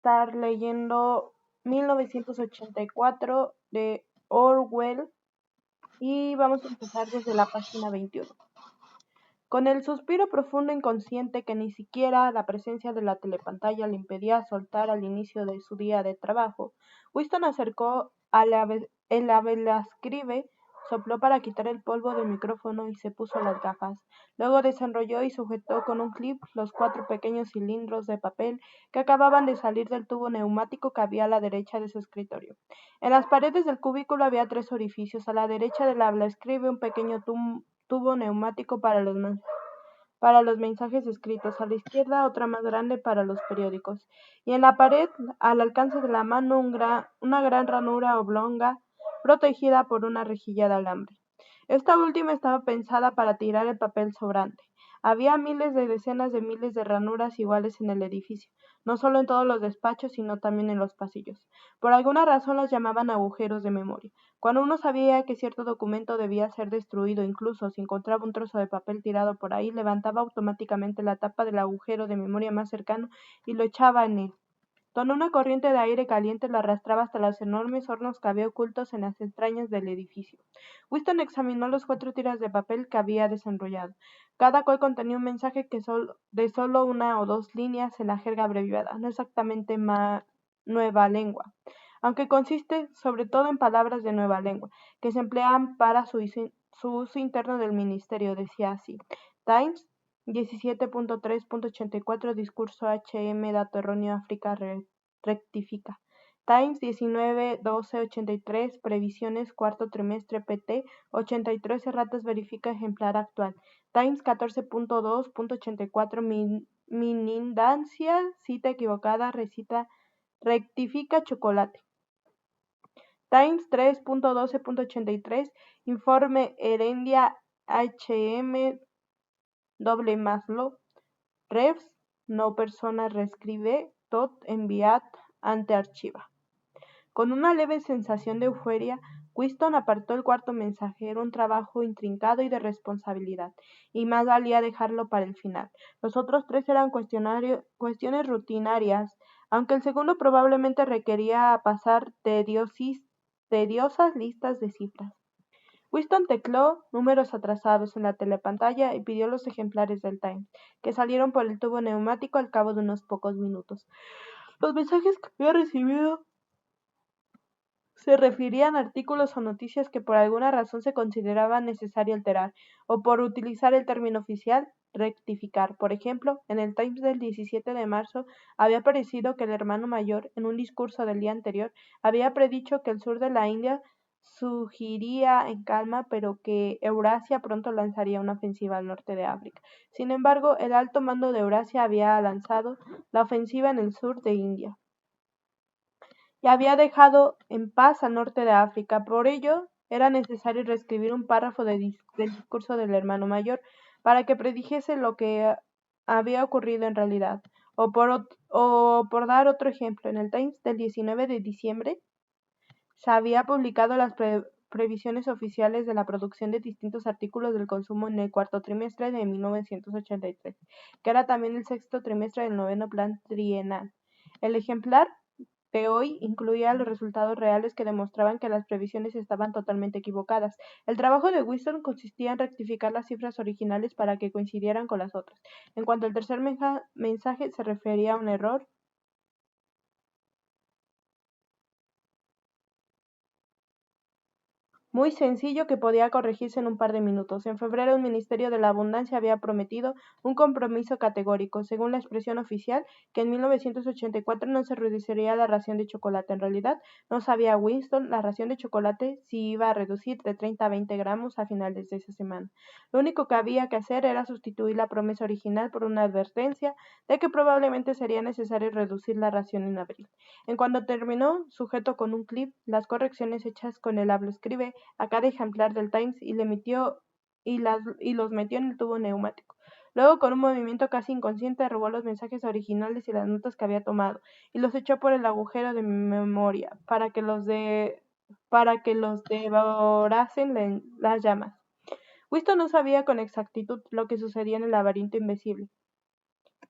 estar leyendo 1984 de Orwell y vamos a empezar desde la página 21. Con el suspiro profundo inconsciente que ni siquiera la presencia de la telepantalla le impedía soltar al inicio de su día de trabajo, Winston acercó el abelascribe, sopló para quitar el polvo del micrófono y se puso las gafas. Luego desenrolló y sujetó con un clip los 4 pequeños cilindros de papel que acababan de salir del tubo neumático que había a la derecha de su escritorio. En las paredes del cubículo había 3 orificios. A la derecha del abelascribe un pequeño tubo neumático para los mensajes escritos, a la izquierda otra más grande para los periódicos, y en la pared, al alcance de la mano, una gran ranura oblonga protegida por una rejilla de alambre. Esta última estaba pensada para tirar el papel sobrante. Había decenas de miles de ranuras iguales en el edificio, no solo en todos los despachos, sino también en los pasillos. Por alguna razón los llamaban agujeros de memoria. Cuando uno sabía que cierto documento debía ser destruido, incluso si encontraba un trozo de papel tirado por ahí, levantaba automáticamente la tapa del agujero de memoria más cercano y lo echaba en él. Donde una corriente de aire caliente lo arrastraba hasta los enormes hornos que había ocultos en las entrañas del edificio. Winston examinó los 4 tiras de papel que había desenrollado, cada cual contenía un mensaje de solo 1 o 2 líneas en la jerga abreviada, no exactamente nueva lengua, aunque consiste sobre todo en palabras de nueva lengua, que se emplean para su uso interno del ministerio. Decía así: Times 17.3.84 Discurso HM Dato erróneo África rectifica. Times 19.12.83 Previsiones cuarto trimestre PT 83 erratas verifica ejemplar actual. Times 14.2.84 Mindancia cita equivocada rectifica chocolate. Times 3.12.83 Informe Herendia HM doble Maslow Revs no persona reescribe tot enviat ante archiva. Con una leve sensación de euforia, Winston apartó el 4º mensaje. Era un trabajo intrincado y de responsabilidad, y más valía dejarlo para el final. Los otros 3 eran cuestiones rutinarias, aunque el segundo probablemente requería pasar tediosas listas de cifras. Winston tecló números atrasados en la telepantalla y pidió los ejemplares del Times, que salieron por el tubo neumático al cabo de unos pocos minutos. Los mensajes que había recibido se referían a artículos o noticias que por alguna razón se consideraba necesario alterar, o por utilizar el término oficial, rectificar. Por ejemplo, en el Times del 17 de marzo había aparecido que el hermano mayor, en un discurso del día anterior, había predicho que el sur de la India surgiría en calma, pero que Eurasia pronto lanzaría una ofensiva al norte de África. Sin embargo, el alto mando de Eurasia había lanzado la ofensiva en el sur de India y había dejado en paz al norte de África. Por ello, era necesario reescribir un párrafo del discurso del hermano mayor para que predijese lo que había ocurrido en realidad. O por dar otro ejemplo, en el Times del 19 de diciembre se había publicado las previsiones oficiales de la producción de distintos artículos del consumo en el 4º trimestre de 1983, que era también el 6º trimestre del 9º plan trienal. El ejemplar de hoy incluía los resultados reales que demostraban que las previsiones estaban totalmente equivocadas. El trabajo de Winston consistía en rectificar las cifras originales para que coincidieran con las otras. En cuanto al tercer mensaje se refería a un error muy sencillo que podía corregirse en un par de minutos. En febrero, el Ministerio de la Abundancia había prometido un compromiso categórico, según la expresión oficial, que en 1984 no se reduciría la ración de chocolate. En realidad, no sabía Winston la ración de chocolate si iba a reducir de 30 a 20 gramos a finales de esa semana. Lo único que había que hacer era sustituir la promesa original por una advertencia de que probablemente sería necesario reducir la ración en abril. En cuanto terminó, sujeto con un clip las correcciones hechas con el abelascribe a cada ejemplar del Times y los metió en el tubo neumático. Luego, con un movimiento casi inconsciente, robó los mensajes originales y las notas que había tomado, y los echó por el agujero de memoria, para que los devorasen las llamas. Winston no sabía con exactitud lo que sucedía en el laberinto invisible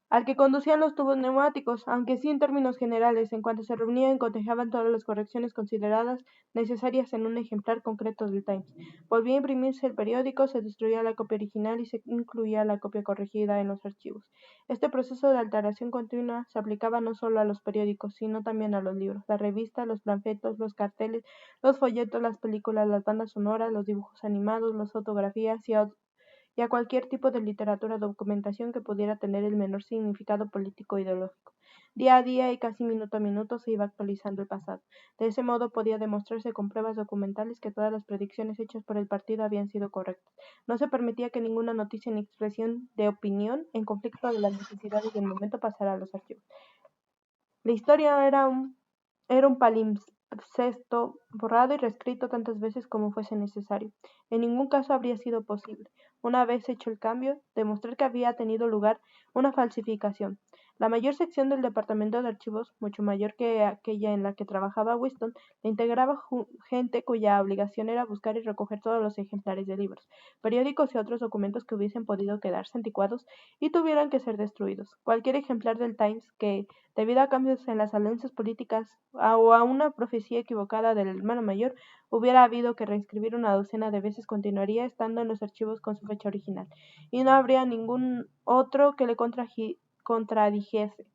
al que conducían los tubos neumáticos, aunque sí en términos generales, en cuanto se reunían, cotejaban todas las correcciones consideradas necesarias en un ejemplar concreto del Times. Volvía a imprimirse el periódico, se destruía la copia original y se incluía la copia corregida en los archivos. Este proceso de alteración continua se aplicaba no solo a los periódicos, sino también a los libros, las revistas, los panfletos, los carteles, los folletos, las películas, las bandas sonoras, los dibujos animados, las fotografías y a cualquier tipo de literatura o documentación que pudiera tener el menor significado político o ideológico. Día a día y casi minuto a minuto se iba actualizando el pasado. De ese modo podía demostrarse con pruebas documentales que todas las predicciones hechas por el partido habían sido correctas. No se permitía que ninguna noticia ni expresión de opinión en conflicto de las necesidades del momento pasara a los archivos. La historia era un palimpsesto borrado y reescrito tantas veces como fuese necesario. En ningún caso habría sido posible, una vez hecho el cambio, demostrar que había tenido lugar una falsificación. La mayor sección del departamento de archivos, mucho mayor que aquella en la que trabajaba Winston, la integraba gente cuya obligación era buscar y recoger todos los ejemplares de libros, periódicos y otros documentos que hubiesen podido quedarse anticuados y tuvieran que ser destruidos. Cualquier ejemplar del Times que, debido a cambios en las alianzas políticas o a una profecía equivocada del hermano mayor, hubiera habido que reescribir una docena de veces, continuaría estando en los archivos con su fecha original, y no habría ningún otro que le contradijese.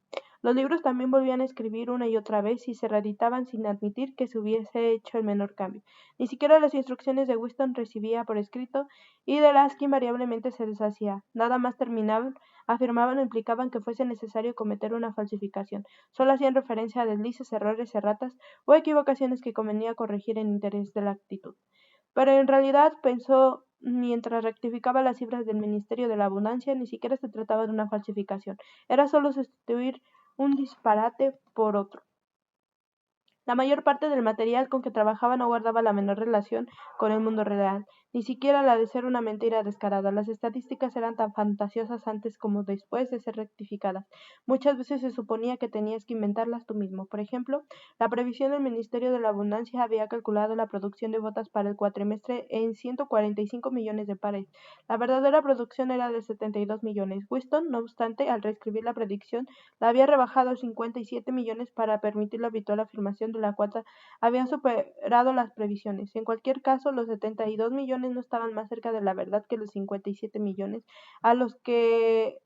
Los libros también volvían a escribir una y otra vez y se reeditaban sin admitir que se hubiese hecho el menor cambio. Ni siquiera las instrucciones de Winston recibía por escrito y de las que invariablemente se deshacía. Nada más terminaban, afirmaban o implicaban que fuese necesario cometer una falsificación. Solo hacían referencia a deslices, errores, erratas o equivocaciones que convenía corregir en interés de la actitud. Pero en realidad, pensó mientras rectificaba las cifras del Ministerio de la Abundancia, ni siquiera se trataba de una falsificación, era solo sustituir un disparate por otro. La mayor parte del material con que trabajaba no guardaba la menor relación con el mundo real, ni siquiera la de ser una mentira descarada. Las estadísticas eran tan fantasiosas antes como después de ser rectificadas. Muchas veces se suponía que tenías que inventarlas tú mismo. Por ejemplo, la previsión del Ministerio de la Abundancia había calculado la producción de botas para el cuatrimestre en 145 millones de pares. La verdadera producción era de 72 millones. Winston, no obstante, al reescribir la predicción, la había rebajado a 57 millones para permitir la habitual afirmación de la cuota habían superado las previsiones. En cualquier caso, los 72 millones no estaban más cerca de la verdad que los 57 millones a los que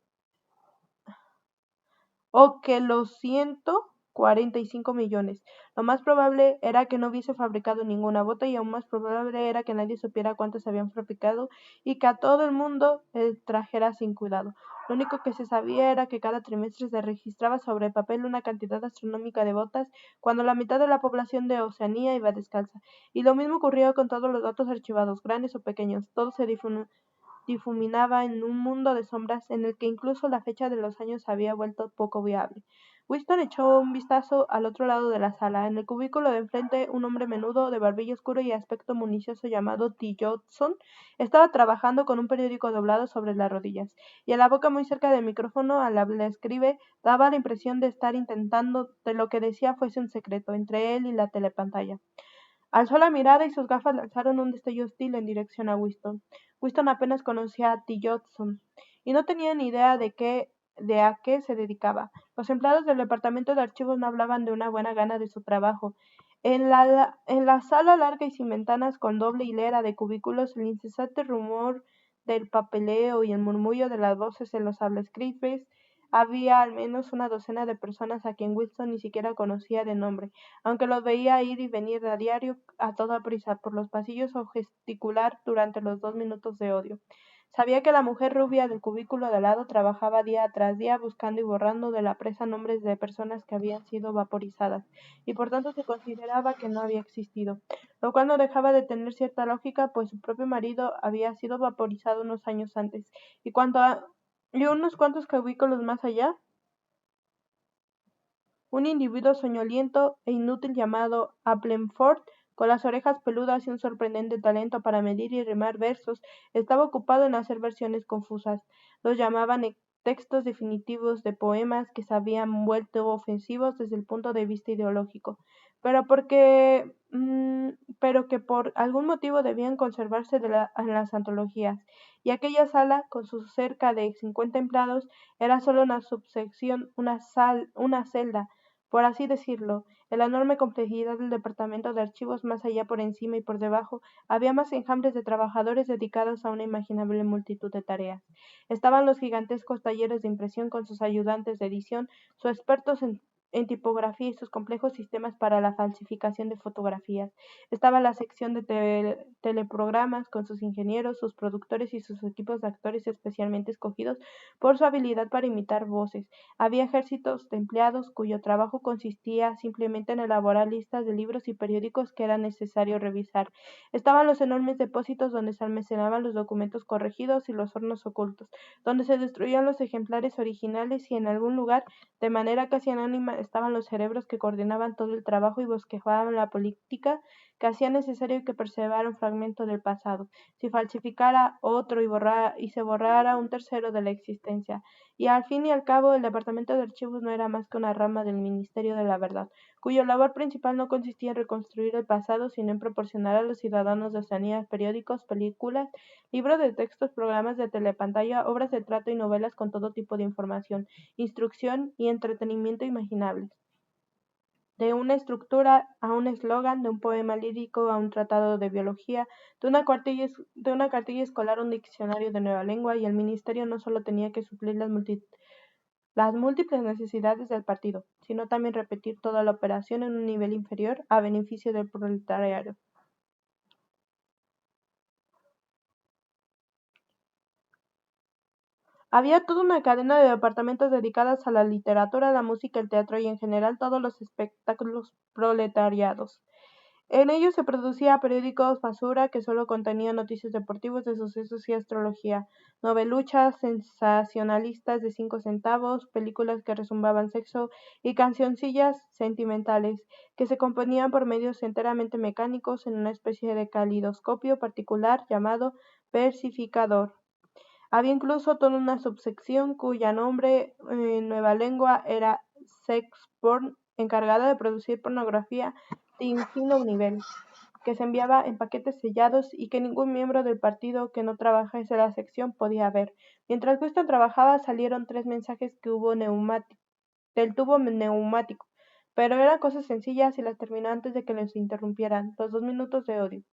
o que los 145 millones. Lo más probable era que no hubiese fabricado ninguna bota y aún más probable era que nadie supiera cuántas habían fabricado y que a todo el mundo trajera sin cuidado. Lo único que se sabía era que cada trimestre se registraba sobre el papel una cantidad astronómica de botas cuando la mitad de la población de Oceanía iba descalza. Y lo mismo ocurría con todos los datos archivados, grandes o pequeños. Todo se difuminaba en un mundo de sombras en el que incluso la fecha de los años se había vuelto poco viable. Winston echó un vistazo al otro lado de la sala. En el cubículo de enfrente, un hombre menudo, de barbilla oscuro y aspecto municioso llamado T. Judson, estaba trabajando con un periódico doblado sobre las rodillas, y a la boca muy cerca del micrófono al escribe daba la impresión de estar intentando que lo que decía fuese un secreto entre él y la telepantalla. Alzó la mirada y sus gafas lanzaron un destello hostil en dirección a Winston. Winston apenas conocía a T. Judson y no tenía ni idea de a qué se dedicaba. Los empleados del departamento de archivos no hablaban de una buena gana de su trabajo. En la sala larga y sin ventanas con doble hilera de cubículos, el incesante rumor del papeleo y el murmullo de las voces en los hablaescribes, había al menos una docena de personas a quien Winston ni siquiera conocía de nombre, aunque los veía ir y venir a diario a toda prisa por los pasillos o gesticular durante los 2 minutos de odio. Sabía que la mujer rubia del cubículo de al lado trabajaba día tras día buscando y borrando de la presa nombres de personas que habían sido vaporizadas, y por tanto se consideraba que no había existido, lo cual no dejaba de tener cierta lógica, pues su propio marido había sido vaporizado unos años antes, y unos cuantos cubículos más allá, un individuo soñoliento e inútil llamado Appleford, con las orejas peludas y un sorprendente talento para medir y rimar versos, estaba ocupado en hacer versiones confusas. Los llamaban textos definitivos de poemas que se habían vuelto ofensivos desde el punto de vista ideológico, pero pero que por algún motivo debían conservarse en las antologías, y aquella sala, con sus cerca de 50 empleados, era solo una subsección, una celda, por así decirlo. En la enorme complejidad del departamento de archivos, más allá, por encima y por debajo, había más enjambres de trabajadores dedicados a una inimaginable multitud de tareas. Estaban los gigantescos talleres de impresión con sus ayudantes de edición, sus expertos en tipografía y sus complejos sistemas para la falsificación de fotografías. Estaba la sección de teleprogramas con sus ingenieros, sus productores y sus equipos de actores especialmente escogidos por su habilidad para imitar voces. Había ejércitos de empleados cuyo trabajo consistía simplemente en elaborar listas de libros y periódicos que era necesario revisar. Estaban los enormes depósitos donde se almacenaban los documentos corregidos y los hornos ocultos, donde se destruían los ejemplares originales, y en algún lugar, de manera casi anónima, estaban los cerebros que coordinaban todo el trabajo y bosquejaban la política que hacía necesario que preservara un fragmento del pasado, si falsificara otro y se borrara un tercero de la existencia. Y al fin y al cabo, el Departamento de Archivos no era más que una rama del Ministerio de la Verdad, cuya labor principal no consistía en reconstruir el pasado, sino en proporcionar a los ciudadanos de Oceanía periódicos, películas, libros de textos, programas de telepantalla, obras de teatro y novelas con todo tipo de información, instrucción y entretenimiento imaginables. De una estructura a un eslogan, de un poema lírico a un tratado de biología, de una cartilla escolar a un diccionario de nueva lengua, y el ministerio no solo tenía que suplir las múltiples necesidades del partido, sino también repetir toda la operación en un nivel inferior a beneficio del proletariado. Había toda una cadena de departamentos dedicadas a la literatura, la música, el teatro y en general todos los espectáculos proletariados. En ellos se producía periódicos basura que solo contenían noticias deportivas, de sucesos y astrología, noveluchas sensacionalistas de 5 centavos, películas que resumbaban sexo y cancioncillas sentimentales que se componían por medios enteramente mecánicos en una especie de calidoscopio particular llamado versificador. Había incluso toda una subsección cuya nombre en nueva lengua era sex porn, encargada de producir pornografía de infino nivel, que se enviaba en paquetes sellados y que ningún miembro del partido que no trabajase en la sección podía ver. Mientras Winston trabajaba, salieron 3 mensajes del tubo neumático, pero eran cosas sencillas y las terminó antes de que les interrumpieran, los 2 minutos de odio.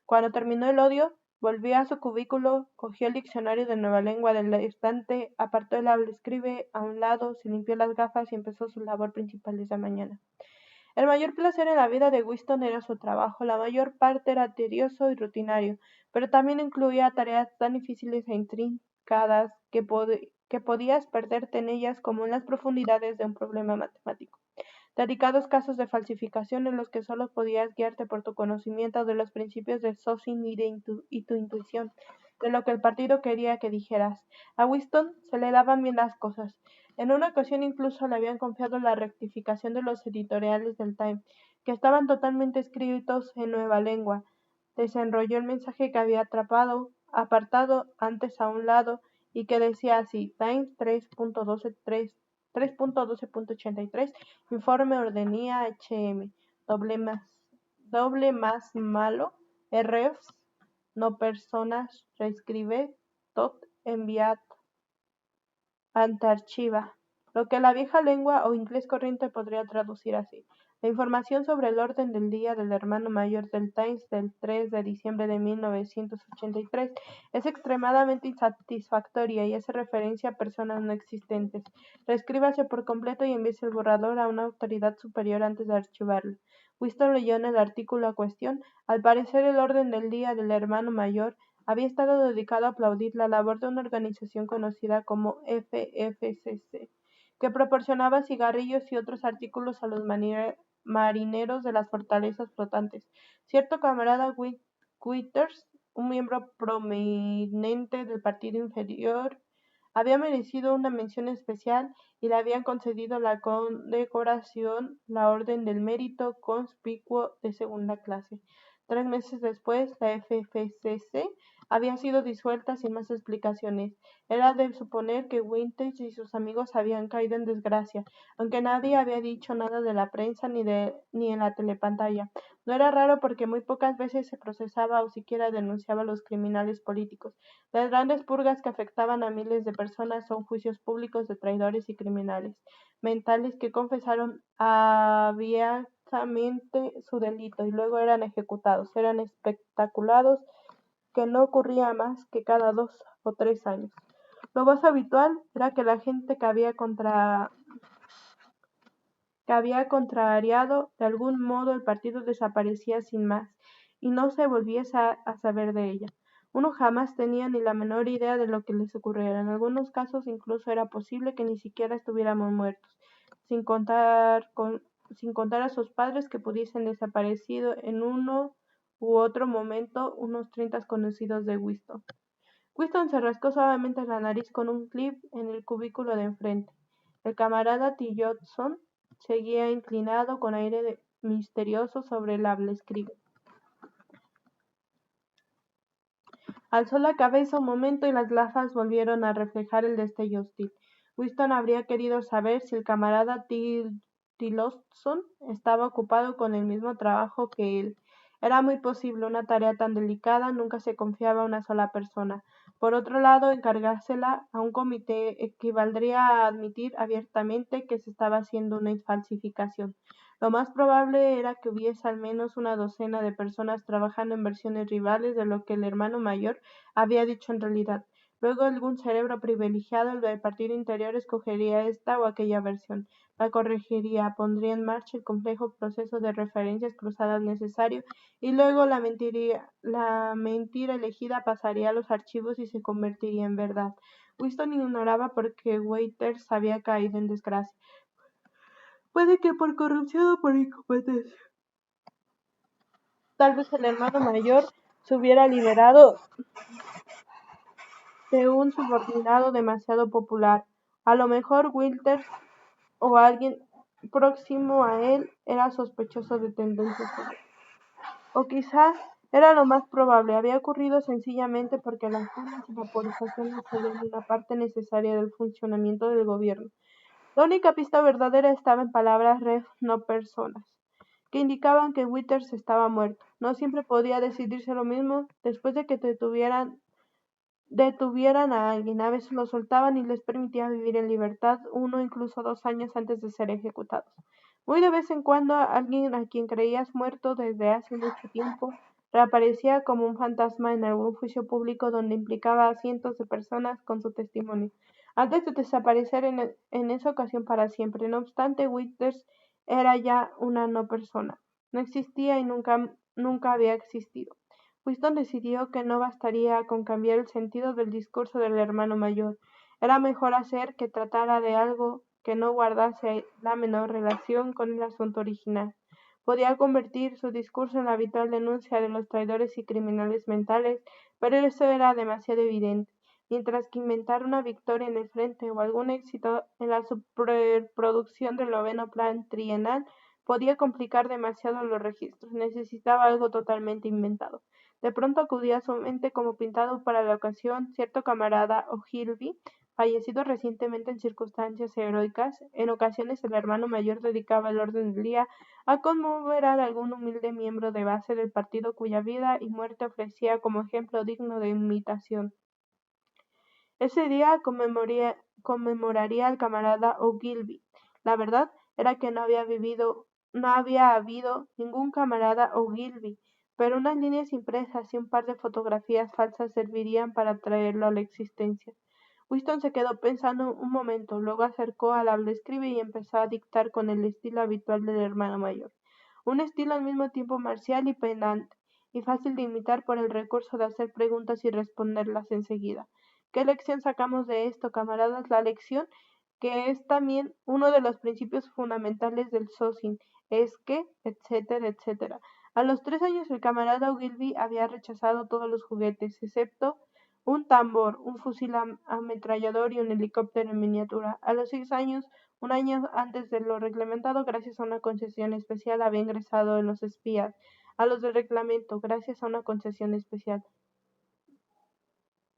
Cuando terminó el odio, volvió a su cubículo, cogió el diccionario de nueva lengua del estante, apartó el habla escribe a un lado, se limpió las gafas y empezó su labor principal de esa mañana. El mayor placer en la vida de Winston era su trabajo. La mayor parte era tedioso y rutinario, pero también incluía tareas tan difíciles e intrincadas que podías perderte en ellas como en las profundidades de un problema matemático. Dedicados casos de falsificación en los que solo podías guiarte por tu conocimiento de los principios de Sosin y tu intuición, de lo que el partido quería que dijeras. A Winston se le daban bien las cosas. En una ocasión incluso le habían confiado la rectificación de los editoriales del Time, que estaban totalmente escritos en nueva lengua. Desenrolló el mensaje que había apartado antes a un lado, y que decía así: Times 3.12.83, informe ordenía HM, doble más malo, RFs, no personas, reescribe, tot enviat antarchiva, lo que la vieja lengua o inglés corriente podría traducir así: la información sobre el orden del día del hermano mayor del Times del 3 de diciembre de 1983 es extremadamente insatisfactoria y hace referencia a personas no existentes. Reescríbase por completo y envíese el borrador a una autoridad superior antes de archivarlo. Winston leyó en el artículo a cuestión. Al parecer, el orden del día del hermano mayor había estado dedicado a aplaudir la labor de una organización conocida como FFCC, que proporcionaba cigarrillos y otros artículos a los marineros de las fortalezas flotantes. Cierto camarada Withers, un miembro prominente del partido inferior, había merecido una mención especial y le habían concedido la condecoración, la Orden del Mérito Conspicuo de segunda clase. 3 meses después, la FFCC había sido disuelta sin más explicaciones. Era de suponer que Winters y sus amigos habían caído en desgracia, aunque nadie había dicho nada de la prensa ni en la telepantalla. No era raro porque muy pocas veces se procesaba o siquiera denunciaba a los criminales políticos. Las grandes purgas que afectaban a miles de personas son juicios públicos de traidores y criminales mentales que confesaron abiertamente su delito y luego eran ejecutados. Eran espectaculados que no ocurría más que cada 2 o 3 años. Lo más habitual era que la gente que había contrariado de algún modo el partido desaparecía sin más, y no se volviese a saber de ella. Uno jamás tenía ni la menor idea de lo que les ocurriera. En algunos casos incluso era posible que ni siquiera estuviéramos muertos, sin contar, sin contar a sus padres que pudiesen desaparecido en uno u otro momento unos 30 conocidos de Winston. Winston se rascó suavemente la nariz con un clip en el cubículo de enfrente. El camarada Tillotson seguía inclinado con aire misterioso sobre el escribe. Alzó la cabeza un momento y las gafas volvieron a reflejar el destello hostil. Winston habría querido saber si el camarada Tillotson estaba ocupado con el mismo trabajo que él. Era muy posible, una tarea tan delicada nunca se confiaba a una sola persona. Por otro lado, encargársela a un comité equivaldría a admitir abiertamente que se estaba haciendo una falsificación. Lo más probable era que hubiese al menos una docena de personas trabajando en versiones rivales de lo que el hermano mayor había dicho en realidad. Luego algún cerebro privilegiado del partido interior escogería esta o aquella versión, la corregiría, pondría en marcha el complejo proceso de referencias cruzadas necesario y luego la mentira elegida pasaría a los archivos y se convertiría en verdad. Winston ignoraba por qué Waiters había caído en desgracia. Puede que por corrupción o por incompetencia. Tal vez el hermano mayor se hubiera liberado de un subordinado demasiado popular. A lo mejor Winters o alguien próximo a él era sospechoso de tendencias. O quizá era lo más probable, había ocurrido sencillamente porque las urnas y vaporización serían una parte necesaria del funcionamiento del gobierno. La única pista verdadera estaba en palabras no personas, que indicaban que Winters estaba muerto. No siempre podía decidirse lo mismo después de que detuvieran a alguien. A veces lo soltaban y les permitían vivir en libertad 1 o incluso 2 años antes de ser ejecutados. Muy de vez en cuando alguien a quien creías muerto desde hace mucho tiempo reaparecía como un fantasma en algún juicio público donde implicaba a cientos de personas con su testimonio, antes de desaparecer en esa ocasión para siempre. No obstante, Winters era ya una no persona. No existía y nunca había existido. Winston decidió que no bastaría con cambiar el sentido del discurso del hermano mayor. Era mejor hacer que tratara de algo que no guardase la menor relación con el asunto original. Podía convertir su discurso en la habitual denuncia de los traidores y criminales mentales, pero eso era demasiado evidente, mientras que inventar una victoria en el frente o algún éxito en la superproducción del 9º plan trienal podía complicar demasiado los registros. Necesitaba algo totalmente inventado. De pronto acudía a su mente como pintado para la ocasión cierto camarada Ogilvy, fallecido recientemente en circunstancias heroicas. En ocasiones el hermano mayor dedicaba el orden del día a conmover a algún humilde miembro de base del partido cuya vida y muerte ofrecía como ejemplo digno de imitación. Ese día conmemoraría al camarada Ogilvy. La verdad era que no había habido ningún camarada Ogilvy, pero unas líneas impresas y un par de fotografías falsas servirían para traerlo a la existencia. Winston se quedó pensando un momento, luego acercó al escribe y empezó a dictar con el estilo habitual del hermano mayor. Un estilo al mismo tiempo marcial y pedante, y fácil de imitar por el recurso de hacer preguntas y responderlas enseguida. ¿Qué lección sacamos de esto, camaradas? La lección, que es también uno de los principios fundamentales del Socin, es que, etcétera, etcétera. A los 3 años el camarada Ogilvy había rechazado todos los juguetes, excepto un tambor, un fusil ametrallador y un helicóptero en miniatura. A los 6 años, un año antes de lo reglamentado, gracias a una concesión especial, había ingresado en los espías. A los del reglamento, gracias a una concesión especial.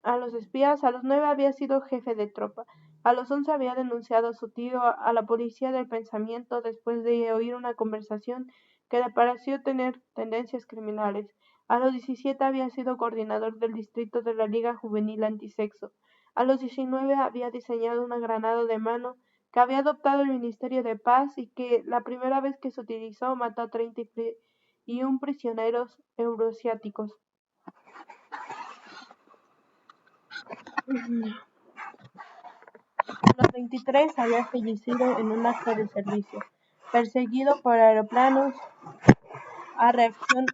a los espías. A los 9 había sido jefe de tropa. A los 11 había denunciado a su tío a la policía del pensamiento después de oír una conversación que le pareció tener tendencias criminales. A los 17 había sido coordinador del distrito de la Liga Juvenil Antisexo. A los 19 había diseñado una granada de mano que había adoptado el Ministerio de Paz y que la primera vez que se utilizó mató a 31 prisioneros euroasiáticos. A los 23 había fallecido en un acto de servicio, perseguido por aeroplanos a reacción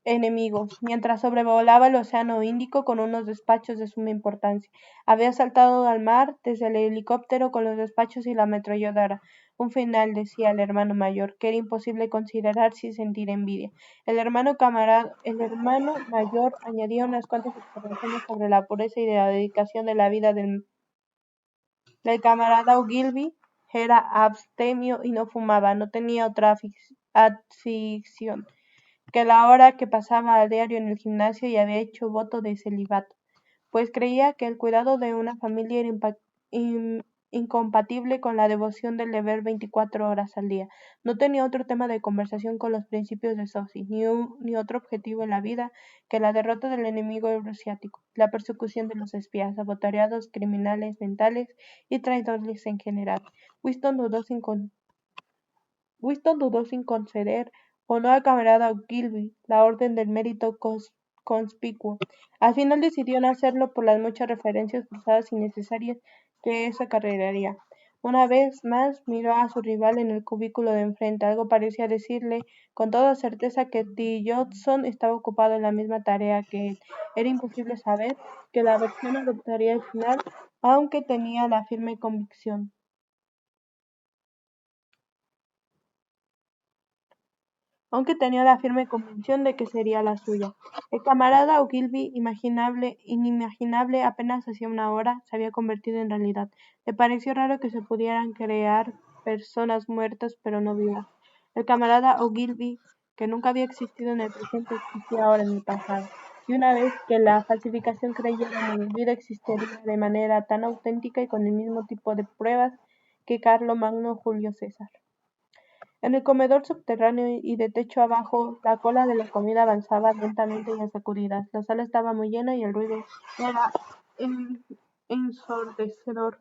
enemigos, mientras sobrevolaba el Océano Índico con unos despachos de suma importancia. Había saltado al mar desde el helicóptero con los despachos y la ametralladora. Un final, decía el hermano mayor, que era imposible considerar sin sentir envidia. El hermano mayor añadía unas cuantas observaciones sobre la pureza y la dedicación de la vida del camarada Ogilvy. Era abstemio y no fumaba, no tenía otra afición que la hora que pasaba a diario en el gimnasio y había hecho voto de celibato, pues creía que el cuidado de una familia era incompatible con la devoción del deber 24 horas al día. No tenía otro tema de conversación con los principios de Sophie, ni otro objetivo en la vida que la derrota del enemigo euroasiático, la persecución de los espías, sabotajeados, criminales mentales y traidores en general. Winston dudó sin conceder o no al camarada Ogilvy la orden del mérito conspicuo. Al final decidió no hacerlo por las muchas referencias cruzadas innecesarias que eso acarrearía. Una vez más miró a su rival en el cubículo de enfrente. Algo parecía decirle con toda certeza que Johnson estaba ocupado en la misma tarea que él. Era imposible saber que la versión adoptaría el final, aunque tenía la firme convicción de que sería la suya. El camarada Ogilvy, inimaginable apenas hacía una hora, se había convertido en realidad. Le pareció raro que se pudieran crear personas muertas pero no vivas. El camarada Ogilvy, que nunca había existido en el presente, existía ahora en el pasado. Y una vez que la falsificación creyera en el olvido, existiría de manera tan auténtica y con el mismo tipo de pruebas que Carlo Magno o Julio César. En el comedor subterráneo y de techo abajo, la cola de la comida avanzaba lentamente y a sacudidas. La sala estaba muy llena y el ruido era ensordecedor.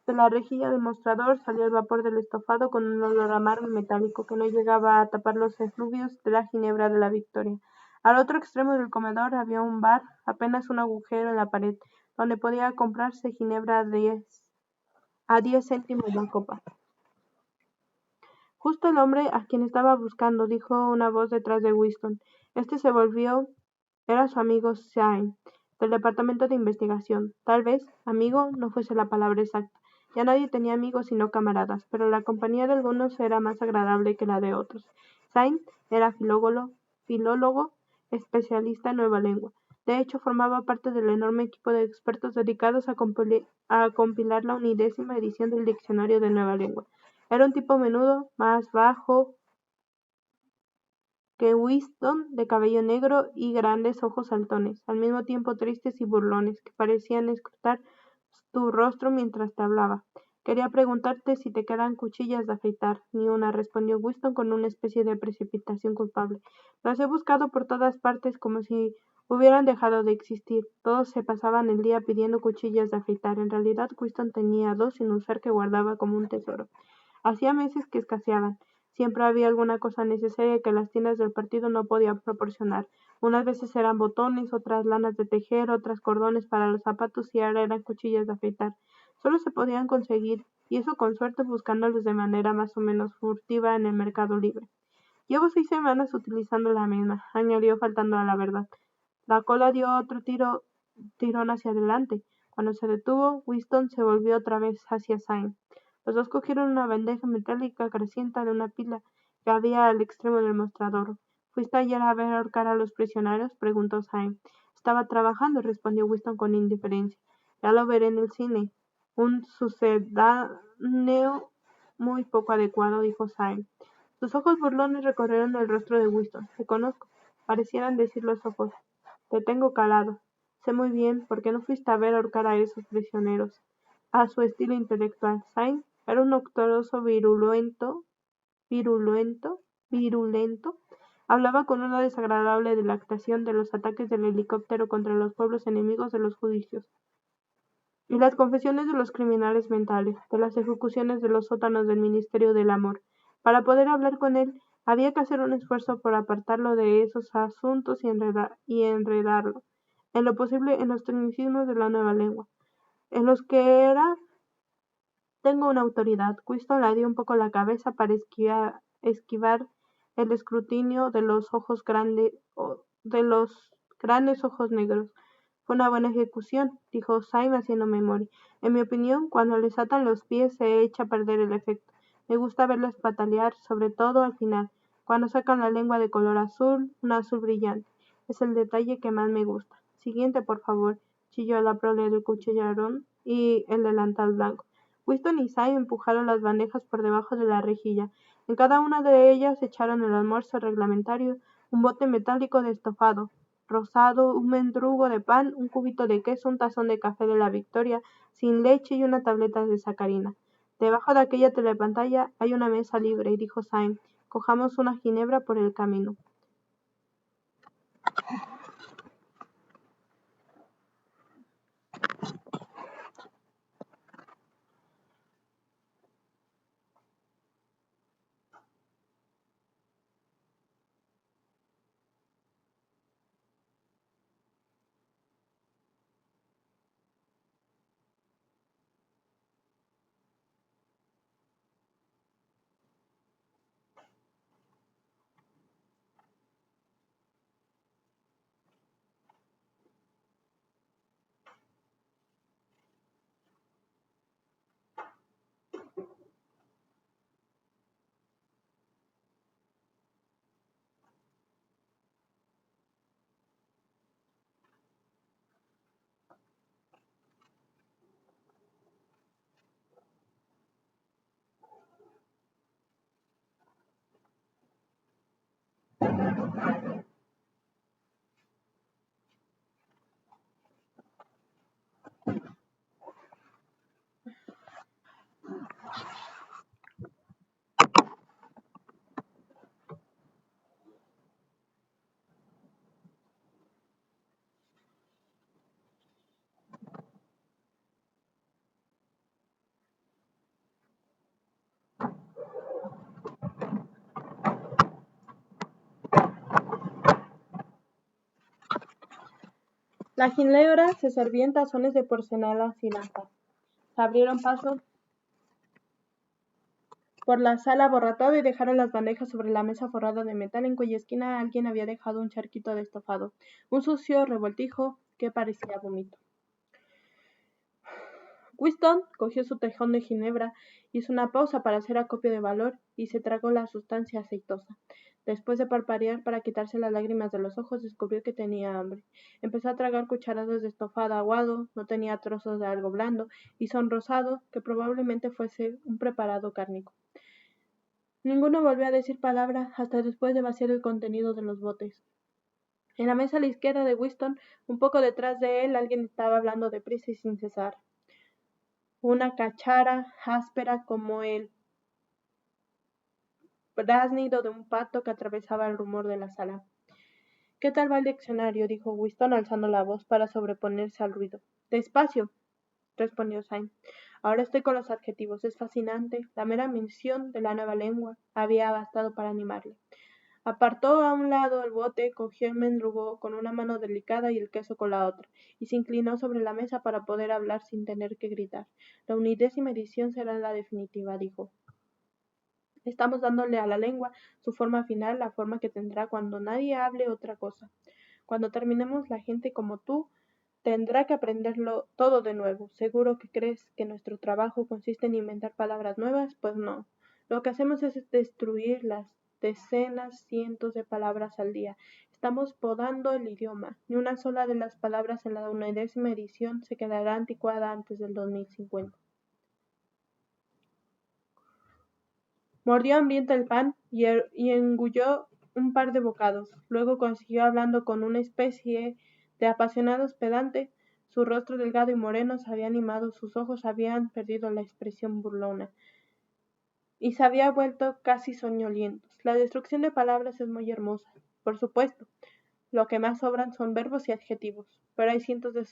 De la rejilla del mostrador salía el vapor del estofado con un olor amargo y metálico que no llegaba a tapar los efluvios de la ginebra de la Victoria. Al otro extremo del comedor había un bar, apenas un agujero en la pared, donde podía comprarse ginebra a 10 céntimos la copa. Justo el hombre a quien estaba buscando, dijo una voz detrás de Winston. Se volvió. Era su amigo Syme, del departamento de investigación. Tal vez, amigo, no fuese la palabra exacta. Ya nadie tenía amigos sino camaradas, pero la compañía de algunos era más agradable que la de otros. Syme era filólogo, especialista en nueva lengua. De hecho, formaba parte del enorme equipo de expertos dedicados a compilar la 1ª edición del Diccionario de Nueva Lengua. Era un tipo menudo, más bajo que Winston, de cabello negro y grandes ojos saltones, al mismo tiempo tristes y burlones, que parecían escrutar tu rostro mientras te hablaba. Quería preguntarte si te quedan cuchillas de afeitar. Ni una, respondió Winston con una especie de precipitación culpable. Las he buscado por todas partes como si hubieran dejado de existir. Todos se pasaban el día pidiendo cuchillas de afeitar. En realidad, Winston tenía 2 sin usar que guardaba como un tesoro. Hacía meses que escaseaban. Siempre había alguna cosa necesaria que las tiendas del partido no podían proporcionar. Unas veces eran botones, otras lanas de tejer, otras cordones para los zapatos y ahora eran cuchillas de afeitar. Solo se podían conseguir, y eso con suerte buscándolos de manera más o menos furtiva en el mercado libre. Llevo 6 semanas utilizando la misma, añadió faltando a la verdad. La cola dio otro tirón hacia adelante. Cuando se detuvo, Winston se volvió otra vez hacia Syme. Los dos cogieron una bandeja metálica grasienta de una pila que había al extremo del mostrador. ¿Fuiste ayer a ver ahorcar a los prisioneros? Preguntó Syme. Estaba trabajando, respondió Winston con indiferencia. Ya lo veré en el cine. Un sucedáneo muy poco adecuado, dijo Syme. Sus ojos burlones recorrieron el rostro de Winston. Te conozco. Parecieran decir los ojos. Te tengo calado. Sé muy bien por qué no fuiste a ver ahorcar a esos prisioneros. A su estilo intelectual, Sain era un octoroso virulento, hablaba con una desagradable delectación de los ataques del helicóptero contra los pueblos enemigos de los judicios, y las confesiones de los criminales mentales, de las ejecuciones de los sótanos del Ministerio del Amor. Para poder hablar con él, había que hacer un esfuerzo por apartarlo de esos asuntos y enredarlo, en lo posible, en los tecnicismos de la nueva lengua, en los que era tengo una autoridad. Winston le dio un poco la cabeza para esquivar el escrutinio de los grandes ojos negros. Fue una buena ejecución, dijo Syme haciendo memoria. En mi opinión, cuando les atan los pies se echa a perder el efecto. Me gusta verlos patalear, sobre todo al final, cuando sacan la lengua de color azul, un azul brillante. Es el detalle que más me gusta. Siguiente, por favor, chilló la prole del cuchillarón y el delantal blanco. Winston y Syme empujaron las bandejas por debajo de la rejilla. En cada una de ellas echaron el almuerzo reglamentario, un bote metálico de estofado rosado, un mendrugo de pan, un cubito de queso, un tazón de café de la Victoria, sin leche y una tableta de sacarina. Debajo de aquella telepantalla hay una mesa libre, dijo Syme. Cojamos una ginebra por el camino. La ginebra se servía en tazones de porcelana sin asas. Se abrieron paso por la sala abarrotada y dejaron las bandejas sobre la mesa forrada de metal en cuya esquina alguien había dejado un charquito de estofado, un sucio revoltijo que parecía vómito. Winston cogió su tejón de ginebra, hizo una pausa para hacer acopio de valor y se tragó la sustancia aceitosa. Después de parpadear para quitarse las lágrimas de los ojos, descubrió que tenía hambre. Empezó a tragar cucharadas de estofado aguado, no tenía trozos de algo blando y sonrosado, que probablemente fuese un preparado cárnico. Ninguno volvió a decir palabra hasta después de vaciar el contenido de los botes. En la mesa a la izquierda de Winston, un poco detrás de él, alguien estaba hablando deprisa y sin cesar. Una cachara áspera como el bráznido de un pato que atravesaba el rumor de la sala. ¿Qué tal va el diccionario? Dijo Winston alzando la voz para sobreponerse al ruido. Despacio, respondió Syme. Ahora estoy con los adjetivos. Es fascinante. La mera mención de la nueva lengua había bastado para animarle. Apartó a un lado el bote, cogió el mendrugo con una mano delicada y el queso con la otra, y se inclinó sobre la mesa para poder hablar sin tener que gritar. La 11ª edición será la definitiva, dijo. Estamos dándole a la lengua su forma final, la forma que tendrá cuando nadie hable otra cosa. Cuando terminemos, la gente como tú tendrá que aprenderlo todo de nuevo. ¿Seguro que crees que nuestro trabajo consiste en inventar palabras nuevas? Pues no. Lo que hacemos es destruir las decenas, cientos de palabras al día. Estamos podando el idioma. Ni una sola de las palabras en la 11ª edición se quedará anticuada antes del 2050. Mordió hambriento el pan y engulló un par de bocados. Luego consiguió, hablando con una especie de apasionado pedante. Su rostro delgado y moreno se había animado, sus ojos habían perdido la expresión burlona y se había vuelto casi soñolientos. La destrucción de palabras es muy hermosa, por supuesto. Lo que más sobran son verbos y adjetivos, pero hay cientos de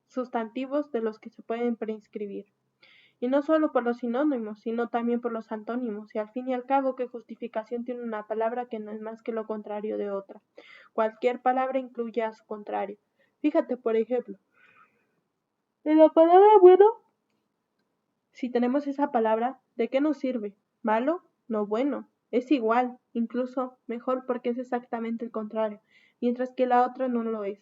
sustantivos de los que se pueden prescribir. Y no solo por los sinónimos, sino también por los antónimos, y al fin y al cabo, ¿qué justificación tiene una palabra que no es más que lo contrario de otra? Cualquier palabra incluye a su contrario. Fíjate, por ejemplo, en la palabra bueno, si tenemos esa palabra, ¿de qué nos sirve? ¿Malo? No bueno. Es igual, incluso mejor porque es exactamente el contrario, mientras que la otra no lo es.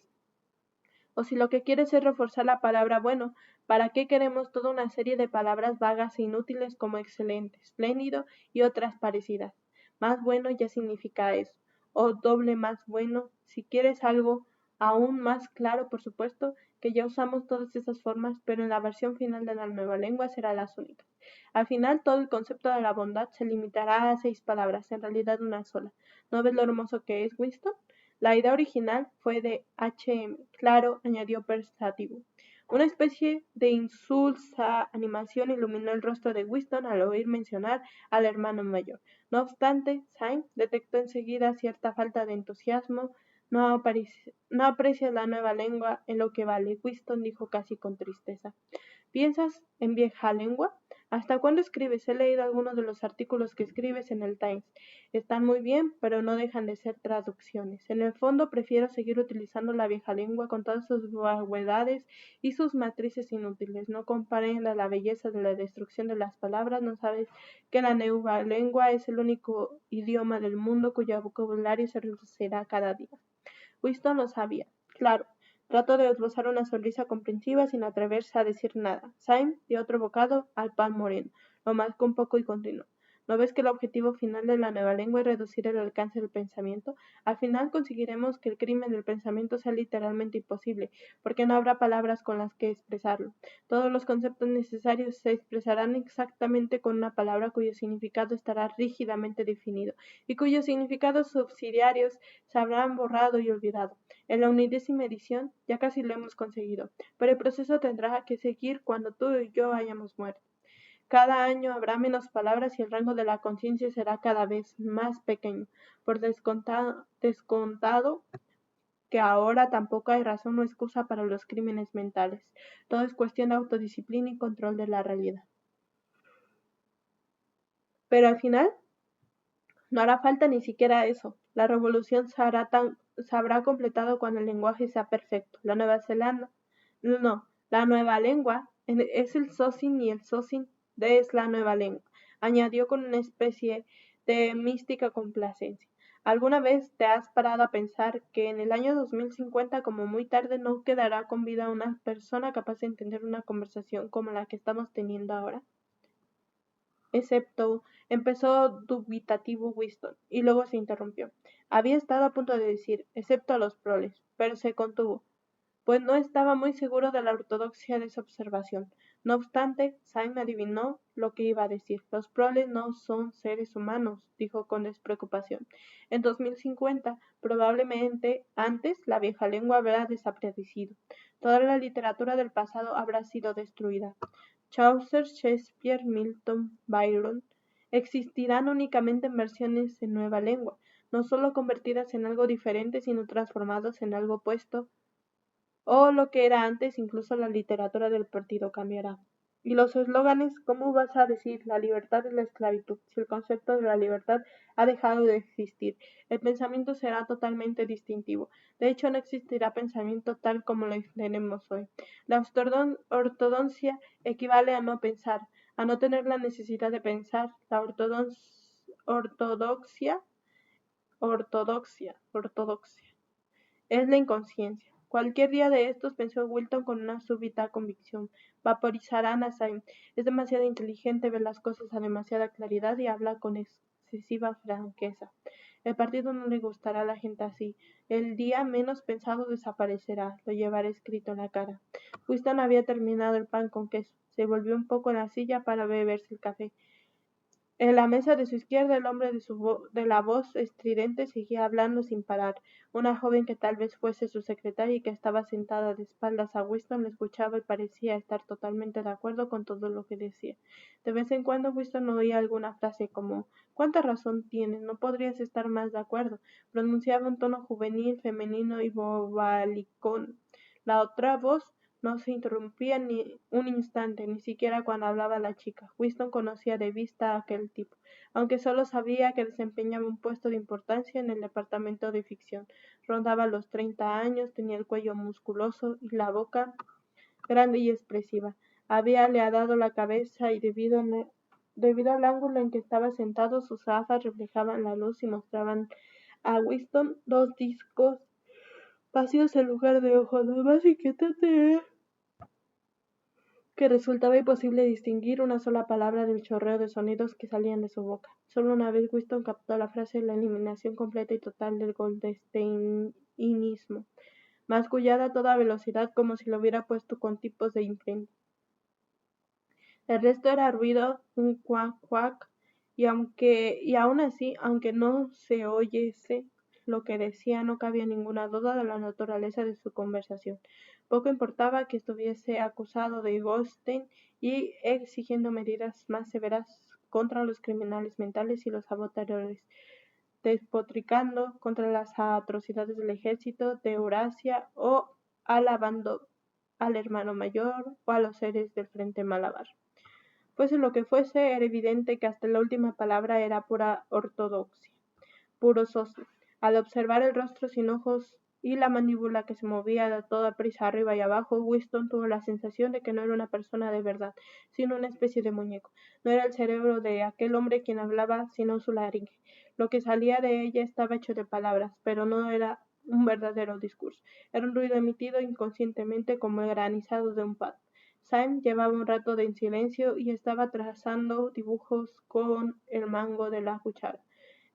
O si lo que quieres es reforzar la palabra bueno, ¿para qué queremos toda una serie de palabras vagas e inútiles como excelente, espléndido y otras parecidas? Más bueno ya significa eso, o doble más bueno, si quieres algo aún más claro, por supuesto, que ya usamos todas esas formas, pero en la versión final de la nueva lengua serán las únicas. Al final, todo el concepto de la bondad se limitará a 6 palabras, en realidad una sola. ¿No ves lo hermoso que es, Winston? La idea original fue de H.M. Claro, añadió pensativo. Una especie de insulsa animación iluminó el rostro de Winston al oír mencionar al hermano mayor. No obstante, Syme detectó enseguida cierta falta de entusiasmo. No aprecias la nueva lengua en lo que vale, Winston dijo casi con tristeza. ¿Piensas en vieja lengua? ¿Hasta cuándo escribes? He leído algunos de los artículos que escribes en el Times. Están muy bien, pero no dejan de ser traducciones. En el fondo, prefiero seguir utilizando la vieja lengua con todas sus vaguedades y sus matrices inútiles. No comparen la belleza de la destrucción de las palabras. No sabes que la nueva lengua es el único idioma del mundo cuyo vocabulario se reducirá cada día. Winston lo sabía. Claro. Trató de esbozar una sonrisa comprensiva sin atreverse a decir nada. Syme dio otro bocado al pan moreno, lo mascó un poco y continuó. ¿No ves que el objetivo final de la nueva lengua es reducir el alcance del pensamiento? Al final conseguiremos que el crimen del pensamiento sea literalmente imposible, porque no habrá palabras con las que expresarlo. Todos los conceptos necesarios se expresarán exactamente con una palabra cuyo significado estará rígidamente definido, y cuyos significados subsidiarios se habrán borrado y olvidado. En la 1ª edición ya casi lo hemos conseguido, pero el proceso tendrá que seguir cuando tú y yo hayamos muerto. Cada año habrá menos palabras y el rango de la conciencia será cada vez más pequeño. Por descontado que ahora tampoco hay razón o excusa para los crímenes mentales. Todo es cuestión de autodisciplina y control de la realidad. Pero al final no hará falta ni siquiera eso. La revolución se habrá completado cuando el lenguaje sea perfecto. La Nueva Zelanda, no, la nueva lengua es el Sosin y el Sosin es la nueva lengua, añadió con una especie de mística complacencia. ¿Alguna vez te has parado a pensar que en el año 2050, como muy tarde, no quedará con vida una persona capaz de entender una conversación como la que estamos teniendo ahora? Excepto, empezó dubitativo Winston, y luego se interrumpió. Había estado a punto de decir, excepto a los proles, pero se contuvo, pues no estaba muy seguro de la ortodoxia de esa observación. No obstante, Syme adivinó lo que iba a decir. Los proles no son seres humanos, dijo con despreocupación. En 2050, probablemente antes, la vieja lengua habrá desaparecido. Toda la literatura del pasado habrá sido destruida. Chaucer, Shakespeare, Milton, Byron existirán únicamente en versiones en nueva lengua, no solo convertidas en algo diferente, sino transformadas en algo opuesto, o lo que era antes, incluso la literatura del partido cambiará. Y los eslóganes, ¿cómo vas a decir la libertad es la esclavitud si el concepto de la libertad ha dejado de existir? El pensamiento será totalmente distintivo. De hecho, no existirá pensamiento tal como lo tenemos hoy. La ortodoncia equivale a no pensar, a no tener la necesidad de pensar. La ortodoxia es la inconsciencia. Cualquier día de estos, pensó Wilton con una súbita convicción, vaporizarán a Syme. Es demasiado inteligente, ve las cosas a demasiada claridad y habla con excesiva franqueza. El partido no le gustará a la gente así. El día menos pensado desaparecerá. Lo llevaré escrito en la cara. Winston había terminado el pan con queso. Se volvió un poco en la silla para beberse el café. En la mesa de su izquierda, el hombre de la voz estridente seguía hablando sin parar. Una joven que tal vez fuese su secretaria y que estaba sentada de espaldas a Winston le escuchaba y parecía estar totalmente de acuerdo con todo lo que decía. De vez en cuando Winston oía alguna frase como «¿Cuánta razón tienes? No podrías estar más de acuerdo», pronunciaba un tono juvenil, femenino y bobalicón. La otra voz no se interrumpía ni un instante, ni siquiera cuando hablaba la chica. Winston conocía de vista a aquel tipo, aunque solo sabía que desempeñaba un puesto de importancia en el departamento de ficción. Rondaba los 30 años, tenía el cuello musculoso y la boca grande y expresiva. Le dado la cabeza y debido al ángulo en que estaba sentado, sus gafas reflejaban la luz y mostraban a Winston dos discos vacíos en lugar de ojos. Lo más inquietante que resultaba imposible distinguir una sola palabra del chorreo de sonidos que salían de su boca. Solo una vez Winston captó la frase «la eliminación completa y total del goldsteinismo», mascullada a toda velocidad como si lo hubiera puesto con tipos de imprenta. El resto era ruido, un cuac cuac, y aun así, aunque no se oyese lo que decía, no cabía ninguna duda de la naturaleza de su conversación. Poco importaba que estuviese acusado de Goldstein y exigiendo medidas más severas contra los criminales mentales y los sabotadores, despotricando contra las atrocidades del ejército de Eurasia o alabando al hermano mayor o a los seres del Frente Malabar. Fuese lo que fuese, era evidente que hasta la última palabra era pura ortodoxia, puro soso. Al observar el rostro sin ojos y la mandíbula que se movía a toda prisa arriba y abajo, Winston tuvo la sensación de que no era una persona de verdad, sino una especie de muñeco. No era el cerebro de aquel hombre quien hablaba, sino su laringe. Lo que salía de ella estaba hecho de palabras, pero no era un verdadero discurso. Era un ruido emitido inconscientemente como el granizado de un pato. Sam llevaba un rato en silencio y estaba trazando dibujos con el mango de la cuchara